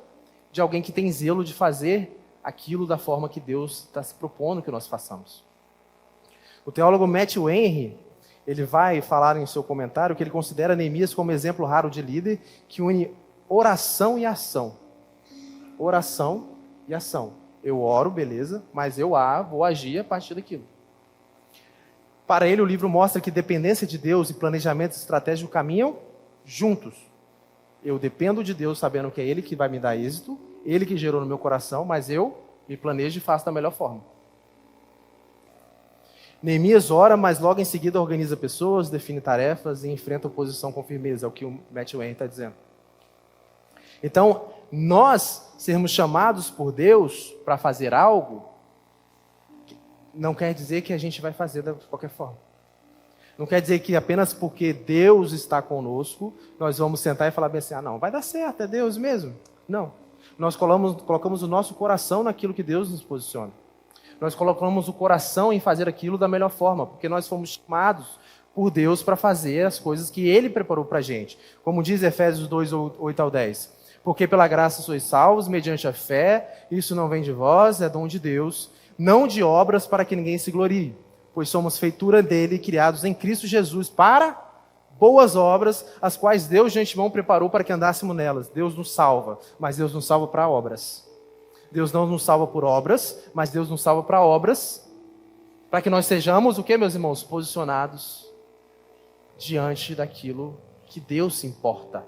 de alguém que tem zelo de fazer aquilo da forma que Deus está se propondo que nós façamos. O teólogo Matthew Henry, ele vai falar em seu comentário que ele considera Neemias como exemplo raro de líder que une oração e ação. Oração e ação. Eu oro, beleza, mas eu vou agir a partir daquilo. Para ele, o livro mostra que dependência de Deus e planejamento estratégico caminham juntos. Eu dependo de Deus sabendo que é Ele que vai me dar êxito, Ele que gerou no meu coração, mas eu me planejo e faço da melhor forma. Neemias ora, mas logo em seguida organiza pessoas, define tarefas e enfrenta oposição com firmeza, é o que o Matthew Henry está dizendo. Então, nós sermos chamados por Deus para fazer algo, não quer dizer que a gente vai fazer de qualquer forma. Não quer dizer que apenas porque Deus está conosco, nós vamos sentar e falar bem assim: não, vai dar certo, é Deus mesmo. Não. Nós colocamos o nosso coração naquilo que Deus nos posiciona. Nós colocamos o coração em fazer aquilo da melhor forma, porque nós fomos chamados por Deus para fazer as coisas que Ele preparou para a gente. Como diz Efésios 2, 8 ao 10. Porque pela graça sois salvos, mediante a fé, isso não vem de vós, é dom de Deus, não de obras para que ninguém se glorie. Pois somos feitura dele, criados em Cristo Jesus para boas obras, as quais Deus de antemão preparou para que andássemos nelas. Deus nos salva, mas Deus nos salva para obras. Deus não nos salva por obras, mas Deus nos salva para obras, para que nós sejamos, o que, meus irmãos? Posicionados diante daquilo que Deus se importa.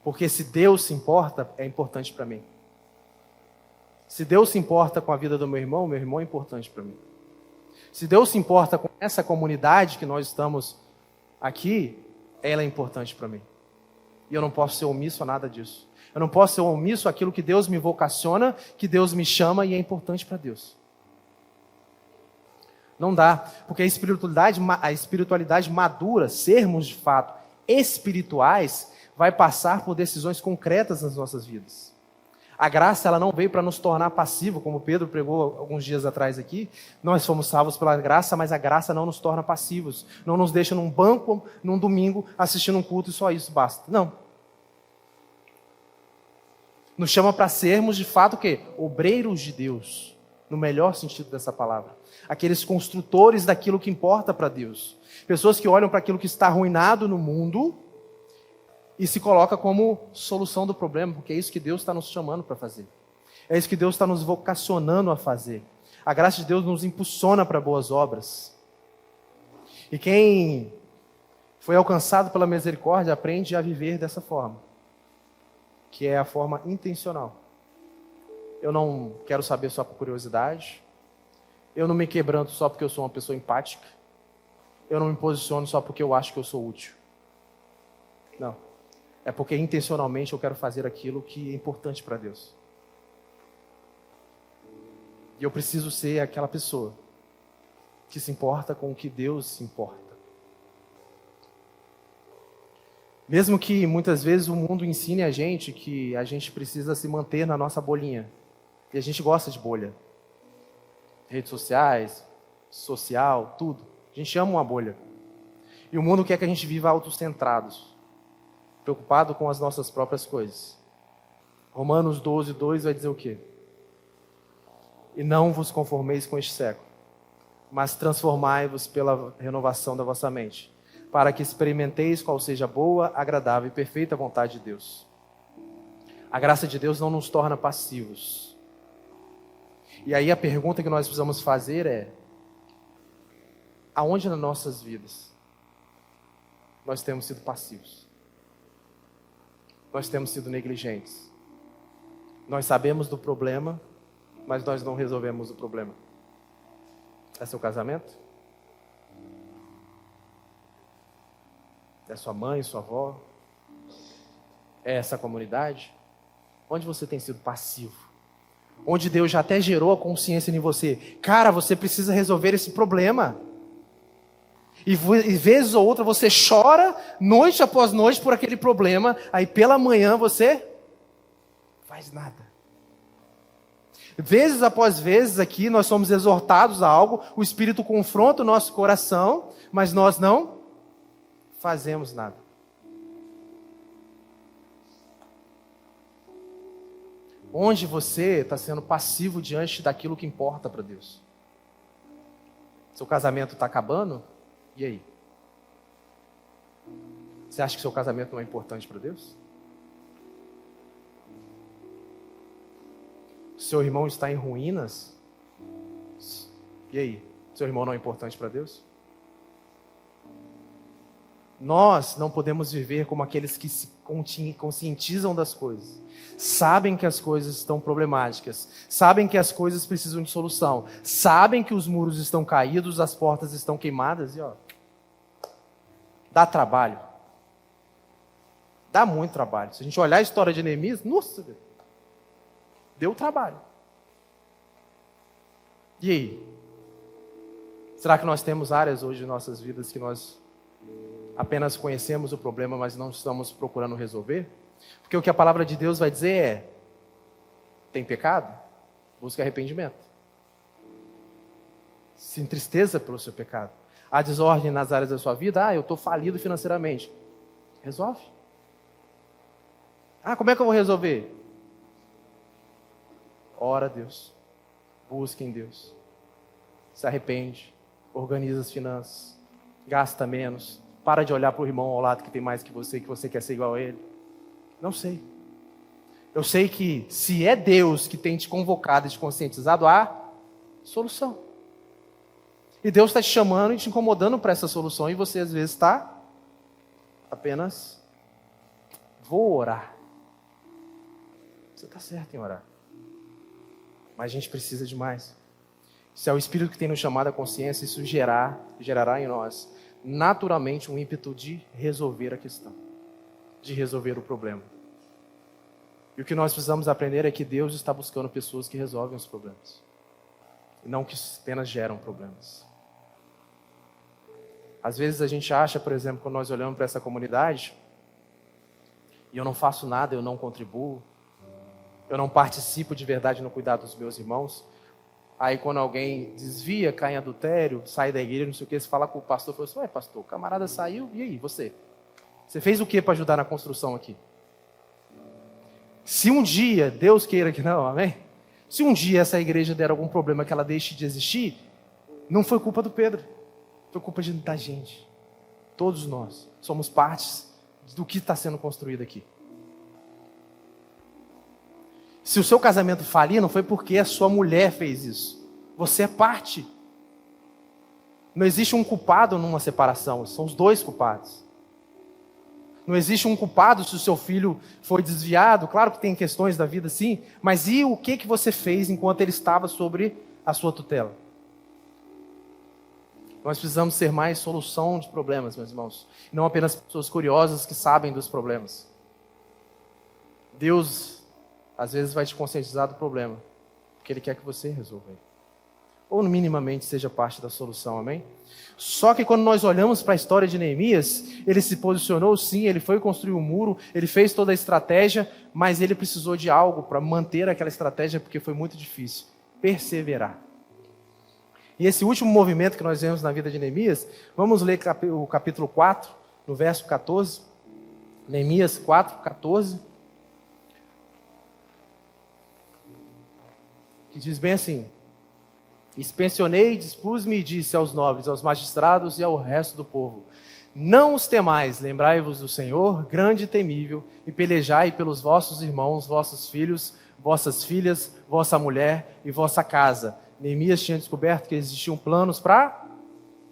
Porque se Deus se importa, é importante para mim. Se Deus se importa com a vida do meu irmão é importante para mim. Se Deus se importa com essa comunidade que nós estamos aqui, ela é importante para mim. E eu não posso ser omisso a nada disso. Eu não posso ser omisso àquilo que Deus me vocaciona, que Deus me chama e é importante para Deus. Não dá, porque a espiritualidade madura, sermos de fato espirituais, vai passar por decisões concretas nas nossas vidas. A graça, ela não veio para nos tornar passivos, como Pedro pregou alguns dias atrás aqui. Nós fomos salvos pela graça, mas a graça não nos torna passivos. Não nos deixa num banco, num domingo, assistindo um culto e só isso basta. Não. Nos chama para sermos, de fato, o quê? Obreiros de Deus, no melhor sentido dessa palavra. Aqueles construtores daquilo que importa para Deus. Pessoas que olham para aquilo que está arruinado no mundo e se coloca como solução do problema, porque é isso que Deus está nos chamando para fazer. É isso que Deus está nos vocacionando a fazer. A graça de Deus nos impulsiona para boas obras. E quem foi alcançado pela misericórdia aprende a viver dessa forma, que é a forma intencional. Eu não quero saber só por curiosidade. Eu não me quebranto só porque eu sou uma pessoa empática. Eu não me posiciono só porque eu acho que eu sou útil. Não. É porque intencionalmente eu quero fazer aquilo que é importante para Deus. E eu preciso ser aquela pessoa que se importa com o que Deus se importa. Mesmo que muitas vezes o mundo ensine a gente que a gente precisa se manter na nossa bolinha. E a gente gosta de bolha. Redes sociais, social, tudo. A gente ama uma bolha. E o mundo quer que a gente viva autocentrados, preocupado com as nossas próprias coisas. Romanos 12, 2 vai dizer o quê? E não vos conformeis com este século, mas transformai-vos pela renovação da vossa mente, para que experimenteis qual seja a boa, agradável e perfeita vontade de Deus. A graça de Deus não nos torna passivos. E aí a pergunta que nós precisamos fazer é: aonde nas nossas vidas nós temos sido passivos? Nós temos sido negligentes. Nós sabemos do problema, mas nós não resolvemos o problema. É seu casamento? É sua mãe, sua avó? É essa comunidade? Onde você tem sido passivo? Onde Deus já até gerou a consciência em você. Cara, você precisa resolver esse problema. E vezes ou outra você chora, noite após noite, por aquele problema. Aí pela manhã você faz nada. Vezes após vezes aqui nós somos exortados a algo. O Espírito confronta o nosso coração, mas nós não fazemos nada. Onde você está sendo passivo diante daquilo que importa para Deus? Seu casamento está acabando? E aí? Você acha que seu casamento não é importante para Deus? Seu irmão está em ruínas? E aí? Seu irmão não é importante para Deus? Nós não podemos viver como aqueles que se conscientizam das coisas. Sabem que as coisas estão problemáticas. Sabem que as coisas precisam de solução. Sabem que os muros estão caídos, as portas estão queimadas. E dá trabalho. Dá muito trabalho. Se a gente olhar a história de Neemias, nossa, deu trabalho. E aí? Será que nós temos áreas hoje em nossas vidas que nós apenas conhecemos o problema, mas não estamos procurando resolver? Porque o que a palavra de Deus vai dizer é: tem pecado? Busque arrependimento. se entristeça pelo seu pecado. Há desordem nas áreas da sua vida? Eu estou falido financeiramente. Resolve. Como é que eu vou resolver? Ora a Deus. Busque em Deus. Se arrepende. Organiza as finanças. Gasta menos. Para de olhar para o irmão ao lado que tem mais que você quer ser igual a ele. Não sei. Eu sei que se é Deus que tem te convocado e te conscientizado, há solução. E Deus está te chamando e te incomodando para essa solução. E você às vezes está apenas, vou orar. Você está certo em orar. Mas a gente precisa de mais. Se é o Espírito que tem nos chamado à consciência, isso gerará em nós naturalmente um ímpeto de resolver a questão. De resolver o problema. E o que nós precisamos aprender é que Deus está buscando pessoas que resolvem os problemas. E não que apenas geram problemas. Às vezes a gente acha, por exemplo, quando nós olhamos para essa comunidade, e eu não faço nada, eu não contribuo, eu não participo de verdade no cuidado dos meus irmãos. Aí quando alguém desvia, cai em adultério, sai da igreja, não sei o que, você fala com o pastor, fala assim, pastor, o camarada saiu, e aí, você? Você fez o que para ajudar na construção aqui? Se um dia, Deus queira que não, amém? Se um dia essa igreja der algum problema que ela deixe de existir, não foi culpa do Pedro, foi culpa da gente. Todos nós somos partes do que está sendo construído aqui. Se o seu casamento falir, não foi porque a sua mulher fez isso. Você é parte. Não existe um culpado numa separação, são os dois culpados. Não existe um culpado se o seu filho foi desviado. Claro que tem questões da vida, sim. Mas e o que você fez enquanto ele estava sobre a sua tutela? Nós precisamos ser mais solução de problemas, meus irmãos. Não apenas pessoas curiosas que sabem dos problemas. Deus, às vezes, vai te conscientizar do problema. Porque Ele quer que você resolva ele. Ou minimamente seja parte da solução, amém? Só que quando nós olhamos para a história de Neemias, ele se posicionou sim, ele foi construir um muro, ele fez toda a estratégia, mas ele precisou de algo para manter aquela estratégia, porque foi muito difícil. Perseverar. E esse último movimento que nós vemos na vida de Neemias, vamos ler o capítulo 4, no verso 14. Neemias 4, 14. Que diz bem assim: inspecionei, dispus-me e disse aos nobres, aos magistrados e ao resto do povo: não os temais, lembrai-vos do Senhor, grande e temível, e pelejai pelos vossos irmãos, vossos filhos, vossas filhas, vossa mulher e vossa casa. Neemias tinha descoberto que existiam planos para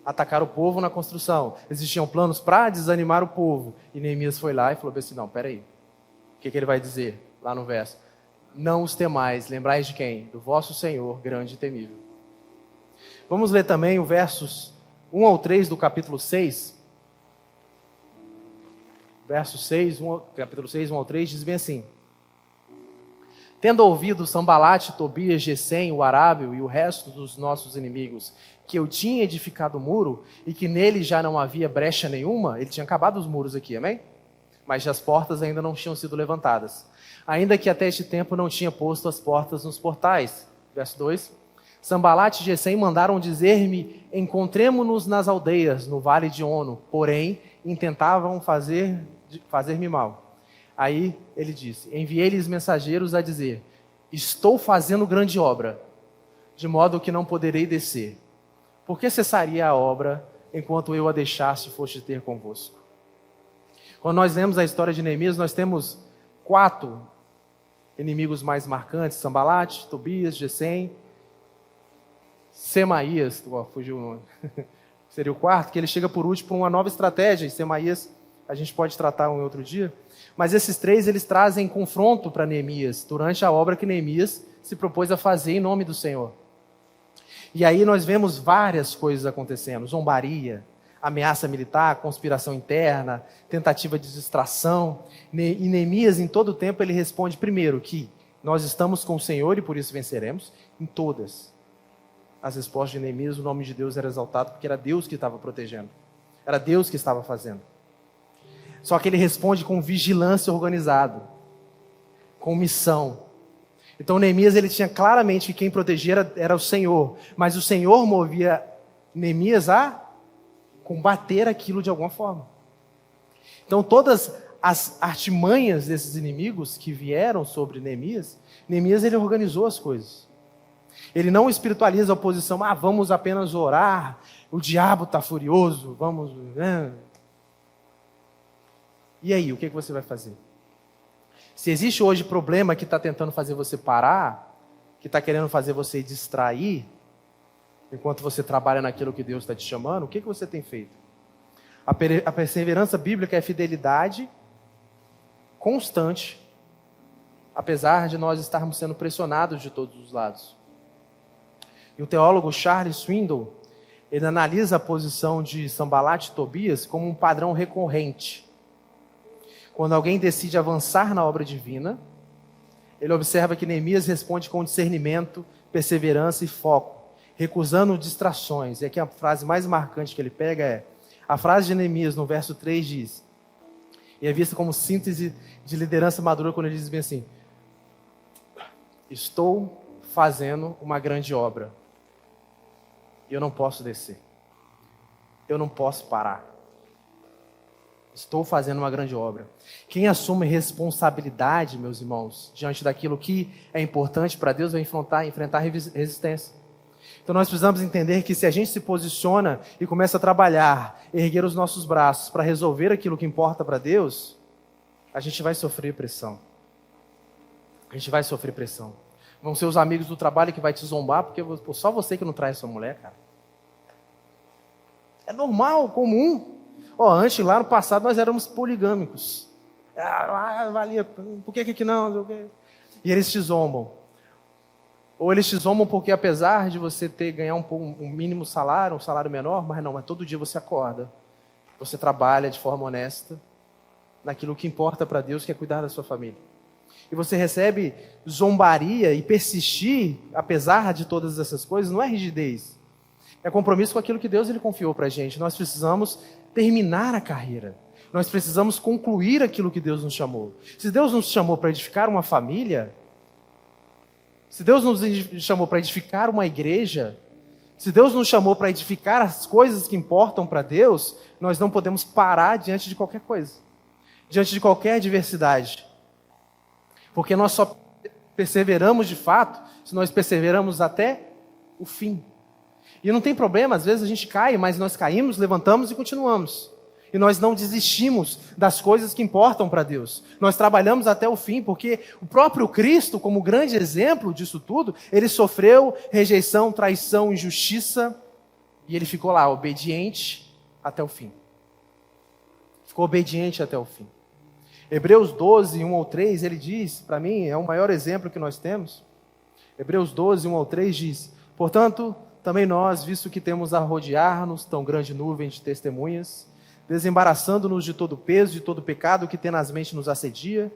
atacar o povo na construção. Existiam planos para desanimar o povo. E Neemias foi lá e falou assim, não, peraí. O que ele vai dizer lá no verso? Não os temais, lembrais de quem? Do vosso Senhor, grande e temível. Vamos ler também os versos 1 ao 3 do capítulo 6. Verso 6, capítulo 6, 1 ao 3, diz bem assim: tendo ouvido Sambalate, Tobias, Gesem, o Arábio e o resto dos nossos inimigos, que eu tinha edificado o muro e que nele já não havia brecha nenhuma, ele tinha acabado os muros aqui, amém? Mas as portas ainda não tinham sido levantadas. Ainda que até este tempo não tinha posto as portas nos portais. Verso 2. Sambalate e Gesem mandaram dizer-me, encontremo-nos nas aldeias, no vale de Ono, porém, intentavam fazer-me mal. Aí ele disse, enviei-lhes mensageiros a dizer, estou fazendo grande obra, de modo que não poderei descer. Por que cessaria a obra, enquanto eu a deixasse foste ter convosco? Quando nós lemos a história de Neemias, nós temos 4 inimigos mais marcantes, Sambalate, Tobias, Gesem, Semaías, fugiu o nome, seria o 4, que ele chega por último por uma nova estratégia, e Semaías a gente pode tratar um outro dia, mas esses 3 eles trazem confronto para Neemias, durante a obra que Neemias se propôs a fazer em nome do Senhor. E aí nós vemos várias coisas acontecendo, zombaria, ameaça militar, conspiração interna, tentativa de distração, e Neemias em todo o tempo ele responde primeiro que nós estamos com o Senhor e por isso venceremos. Em todas as respostas de Neemias, o nome de Deus era exaltado, porque era Deus que estava protegendo. Era Deus que estava fazendo. Só que ele responde com vigilância organizada, com missão. Então Neemias ele tinha claramente que quem protegia era o Senhor, mas o Senhor movia Neemias a combater aquilo de alguma forma. Então todas as artimanhas desses inimigos que vieram sobre Neemias ele organizou as coisas. Ele não espiritualiza a oposição, vamos apenas orar, o diabo está furioso, vamos... E aí, o que você vai fazer? Se existe hoje problema que está tentando fazer você parar, que está querendo fazer você distrair, enquanto você trabalha naquilo que Deus está te chamando, o que você tem feito? A perseverança bíblica é fidelidade constante, apesar de nós estarmos sendo pressionados de todos os lados. E o teólogo Charles Swindoll, ele analisa a posição de Sanbalat e Tobias como um padrão recorrente. Quando alguém decide avançar na obra divina, ele observa que Neemias responde com discernimento, perseverança e foco, recusando distrações. E aqui a frase mais marcante que ele pega é, a frase de Neemias no verso 3 diz, e é vista como síntese de liderança madura quando ele diz bem assim, estou fazendo uma grande obra, e eu não posso descer, eu não posso parar. Estou fazendo uma grande obra. Quem assume responsabilidade, meus irmãos, diante daquilo que é importante para Deus, vai enfrentar resistência. Então nós precisamos entender que se a gente se posiciona e começa a trabalhar, erguer os nossos braços para resolver aquilo que importa para Deus, a gente vai sofrer pressão. A gente vai sofrer pressão. Vão ser os amigos do trabalho que vai te zombar, porque só você que não traz sua mulher, cara. É normal, comum. Antes, lá no passado, nós éramos poligâmicos. Valia, por que aqui não? E eles te zombam. Ou eles te zombam porque, apesar de você ganhar um mínimo salário, um salário menor, mas todo dia você acorda. Você trabalha de forma honesta naquilo que importa para Deus, que é cuidar da sua família. E você recebe zombaria e persistir, apesar de todas essas coisas, não é rigidez. É compromisso com aquilo que Deus ele confiou para a gente. Nós precisamos terminar a carreira. Nós precisamos concluir aquilo que Deus nos chamou. Se Deus nos chamou para edificar uma família, se Deus nos chamou para edificar uma igreja, se Deus nos chamou para edificar as coisas que importam para Deus, nós não podemos parar diante de qualquer coisa, diante de qualquer adversidade. Porque nós só perseveramos de fato se nós perseveramos até o fim. E não tem problema, às vezes a gente cai, mas nós caímos, levantamos e continuamos. E nós não desistimos das coisas que importam para Deus. Nós trabalhamos até o fim, porque o próprio Cristo, como grande exemplo disso tudo, ele sofreu rejeição, traição, injustiça, e ele ficou lá, obediente até o fim. Ficou obediente até o fim. Hebreus 12, 1 ao 3, ele diz, para mim, é o maior exemplo que nós temos. Hebreus 12, 1 ao 3 diz, portanto, também nós, visto que temos a rodear-nos tão grande nuvem de testemunhas, desembaraçando-nos de todo peso, de todo pecado que tenazmente nos assedia,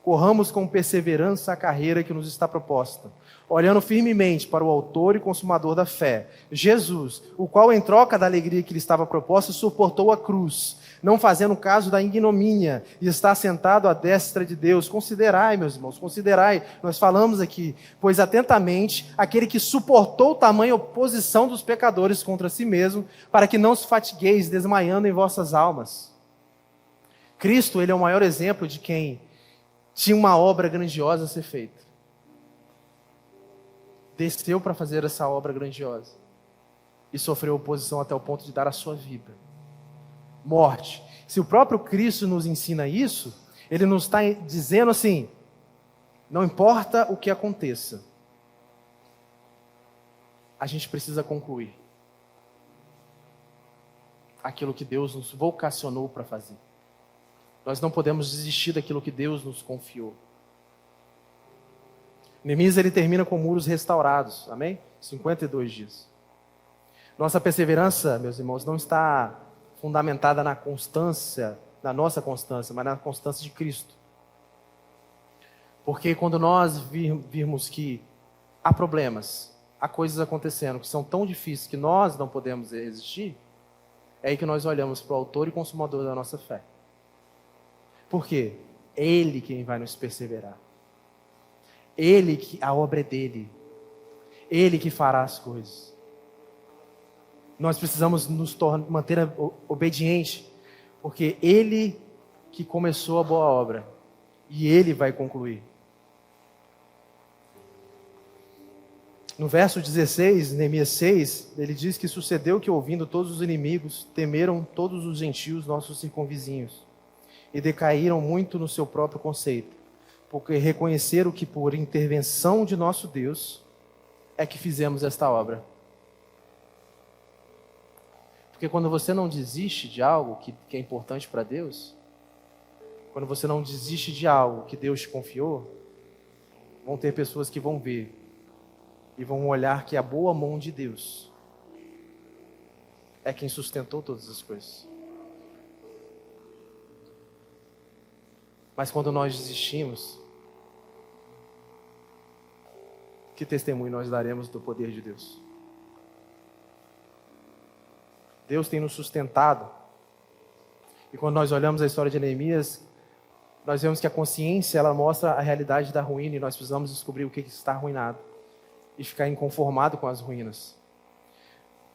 corramos com perseverança a carreira que nos está proposta, olhando firmemente para o autor e consumador da fé, Jesus, o qual, em troca da alegria que lhe estava proposta, suportou a cruz, não fazendo caso da ignomínia, e está sentado à destra de Deus. Considerai, meus irmãos, considerai, nós falamos aqui, pois atentamente, aquele que suportou tamanha oposição dos pecadores contra si mesmo, para que não se fatigueis, desmaiando em vossas almas. Cristo, ele é o maior exemplo de quem tinha uma obra grandiosa a ser feita. Desceu para fazer essa obra grandiosa, e sofreu oposição até o ponto de dar a sua vida. Morte. Se o próprio Cristo nos ensina isso, ele nos está dizendo assim, não importa o que aconteça, a gente precisa concluir aquilo que Deus nos vocacionou para fazer. Nós não podemos desistir daquilo que Deus nos confiou. Neemias, ele termina com muros restaurados, amém? 52 dias. Nossa perseverança, meus irmãos, não está fundamentada na constância, na nossa constância, mas na constância de Cristo. Porque quando nós virmos que há problemas, há coisas acontecendo que são tão difíceis que nós não podemos resistir, é aí que nós olhamos para o autor e consumador da nossa fé. Por quê? É Ele quem vai nos perseverar. A obra é dele. Ele que fará as coisas. Nós precisamos nos manter obedientes, porque ele que começou a boa obra, e ele vai concluir. No verso 16, Neemias 6, ele diz que sucedeu que, ouvindo todos os inimigos, temeram todos os gentios, nossos circunvizinhos, e decaíram muito no seu próprio conceito, porque reconheceram que por intervenção de nosso Deus é que fizemos esta obra. Porque quando você não desiste de algo que é importante para Deus, quando você não desiste de algo que Deus te confiou, vão ter pessoas que vão ver e vão olhar que a boa mão de Deus é quem sustentou todas as coisas. Mas quando nós desistimos, que testemunho nós daremos do poder de Deus? Deus tem nos sustentado. E quando nós olhamos a história de Neemias, nós vemos que a consciência, ela mostra a realidade da ruína, e nós precisamos descobrir o que está arruinado e ficar inconformado com as ruínas.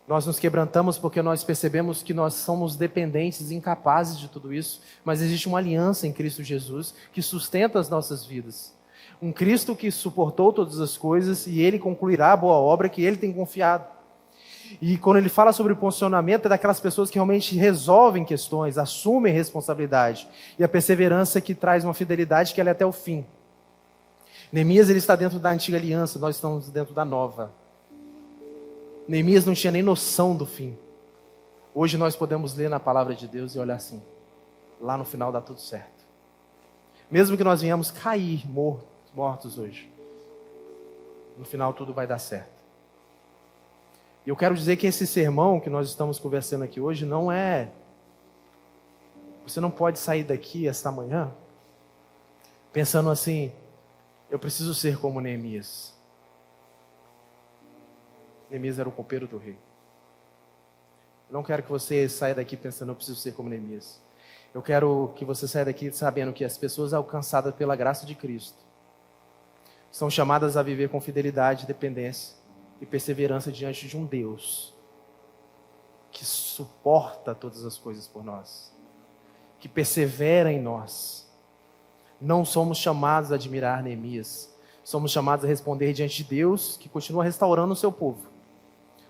Nós nos quebrantamos porque nós percebemos que nós somos dependentes, incapazes de tudo isso, mas existe uma aliança em Cristo Jesus que sustenta as nossas vidas. Um Cristo que suportou todas as coisas, e Ele concluirá a boa obra que Ele tem confiado. E quando ele fala sobre o posicionamento, é daquelas pessoas que realmente resolvem questões, assumem responsabilidade. E a perseverança que traz uma fidelidade que ela é até o fim. Neemias, ele está dentro da antiga aliança, nós estamos dentro da nova. Neemias não tinha nem noção do fim. Hoje nós podemos ler na palavra de Deus e olhar assim, lá no final dá tudo certo. Mesmo que nós venhamos cair mortos hoje, no final tudo vai dar certo. E eu quero dizer que esse sermão que nós estamos conversando aqui hoje não é... Você não pode sair daqui esta manhã pensando assim, eu preciso ser como Neemias. Neemias era o copeiro do rei. Eu não quero que você saia daqui pensando, eu preciso ser como Neemias. Eu quero que você saia daqui sabendo que as pessoas alcançadas pela graça de Cristo são chamadas a viver com fidelidade, dependência e perseverança diante de um Deus que suporta todas as coisas por nós, que persevera em nós. Não somos chamados a admirar Neemias, somos chamados a responder diante de Deus que continua restaurando o seu povo,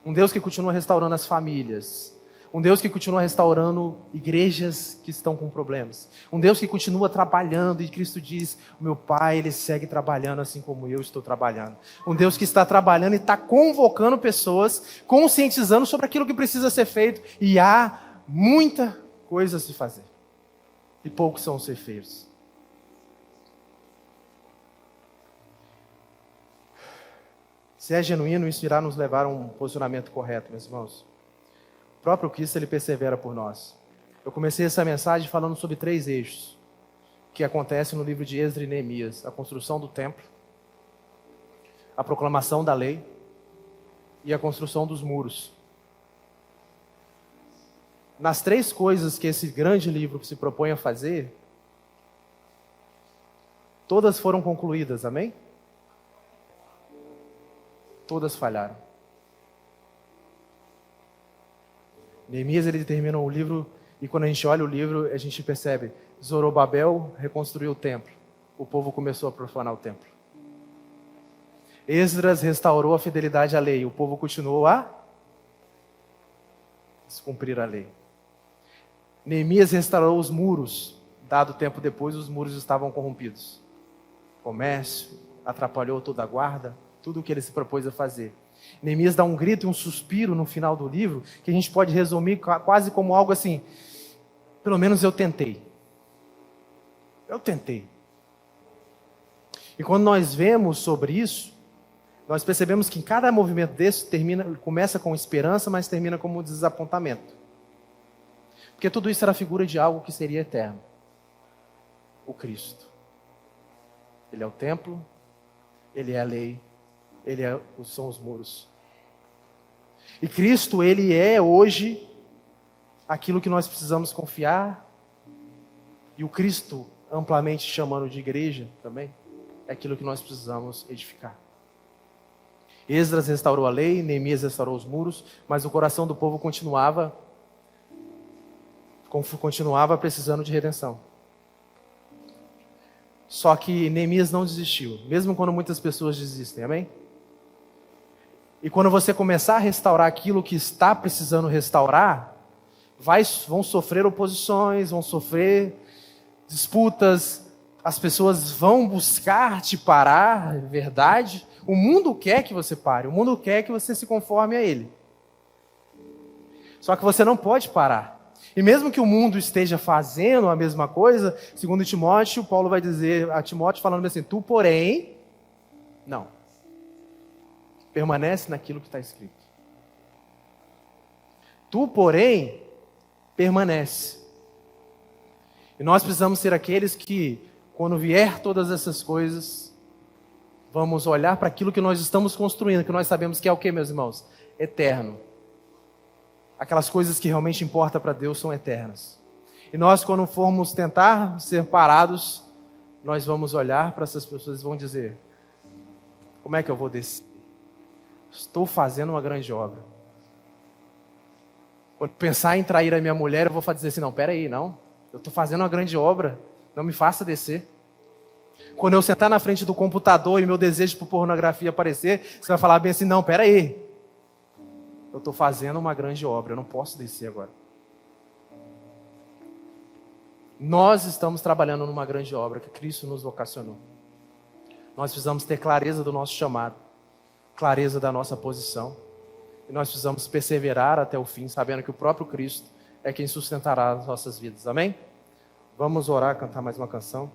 um Deus que continua restaurando as famílias, um Deus que continua restaurando igrejas que estão com problemas, um Deus que continua trabalhando, e Cristo diz, o meu Pai, Ele segue trabalhando assim como eu estou trabalhando. Um Deus que está trabalhando e está convocando pessoas, conscientizando sobre aquilo que precisa ser feito, e há muita coisa a se fazer, e poucos são os ceifeiros. Se é genuíno, isso irá nos levar a um posicionamento correto, meus irmãos. O próprio Cristo, ele persevera por nós. Eu comecei essa mensagem falando sobre 3 eixos que acontecem no livro de Esdras e Neemias: a construção do templo, a proclamação da lei e a construção dos muros. Nas 3 coisas que esse grande livro se propõe a fazer, todas foram concluídas, amém? Todas falharam. Neemias, ele termina o livro, e quando a gente olha o livro, a gente percebe, Zorobabel reconstruiu o templo, o povo começou a profanar o templo. Esdras restaurou a fidelidade à lei, o povo continuou a descumprir a lei. Neemias restaurou os muros, dado tempo depois, os muros estavam corrompidos. Comércio, atrapalhou toda a guarda, tudo o que ele se propôs a fazer. Neemias dá um grito e um suspiro no final do livro, que a gente pode resumir quase como algo assim, pelo menos eu tentei. Eu tentei. E quando nós vemos sobre isso, nós percebemos que em cada movimento desse começa com esperança, mas termina como desapontamento. Porque tudo isso era a figura de algo que seria eterno. O Cristo. Ele é o templo, Ele é a lei, são os muros. E Cristo, Ele é hoje aquilo que nós precisamos confiar. E o Cristo, amplamente chamando de igreja também, é aquilo que nós precisamos edificar. Esdras restaurou a lei, Neemias restaurou os muros, mas o coração do povo continuava precisando de redenção. Só que Neemias não desistiu, mesmo quando muitas pessoas desistem, amém? E quando você começar a restaurar aquilo que está precisando restaurar, vão sofrer oposições, vão sofrer disputas, as pessoas vão buscar te parar, é verdade. O mundo quer que você pare, o mundo quer que você se conforme a ele. Só que você não pode parar. E mesmo que o mundo esteja fazendo a mesma coisa, segundo Timóteo, Paulo vai dizer a Timóteo falando assim, tu porém, não. Permanece naquilo que está escrito. Tu porém, permanece. E nós precisamos ser aqueles que, quando vier todas essas coisas, vamos olhar para aquilo que nós estamos construindo, que nós sabemos que é o que, meus irmãos? Eterno. Aquelas coisas que realmente importam para Deus são eternas. E nós, quando formos tentar ser parados, nós vamos olhar para essas pessoas e vão dizer, como é que eu vou descer? Estou fazendo uma grande obra. Quando pensar em trair a minha mulher, eu vou dizer assim, não, peraí, não. Eu estou fazendo uma grande obra, não me faça descer. Quando eu sentar na frente do computador e meu desejo por pornografia aparecer, você vai falar bem assim, não, peraí. Eu estou fazendo uma grande obra, eu não posso descer agora. Nós estamos trabalhando numa grande obra que Cristo nos vocacionou. Nós precisamos ter clareza do nosso chamado, clareza da nossa posição. E nós precisamos perseverar até o fim, sabendo que o próprio Cristo é quem sustentará as nossas vidas. Amém? Vamos orar, cantar mais uma canção.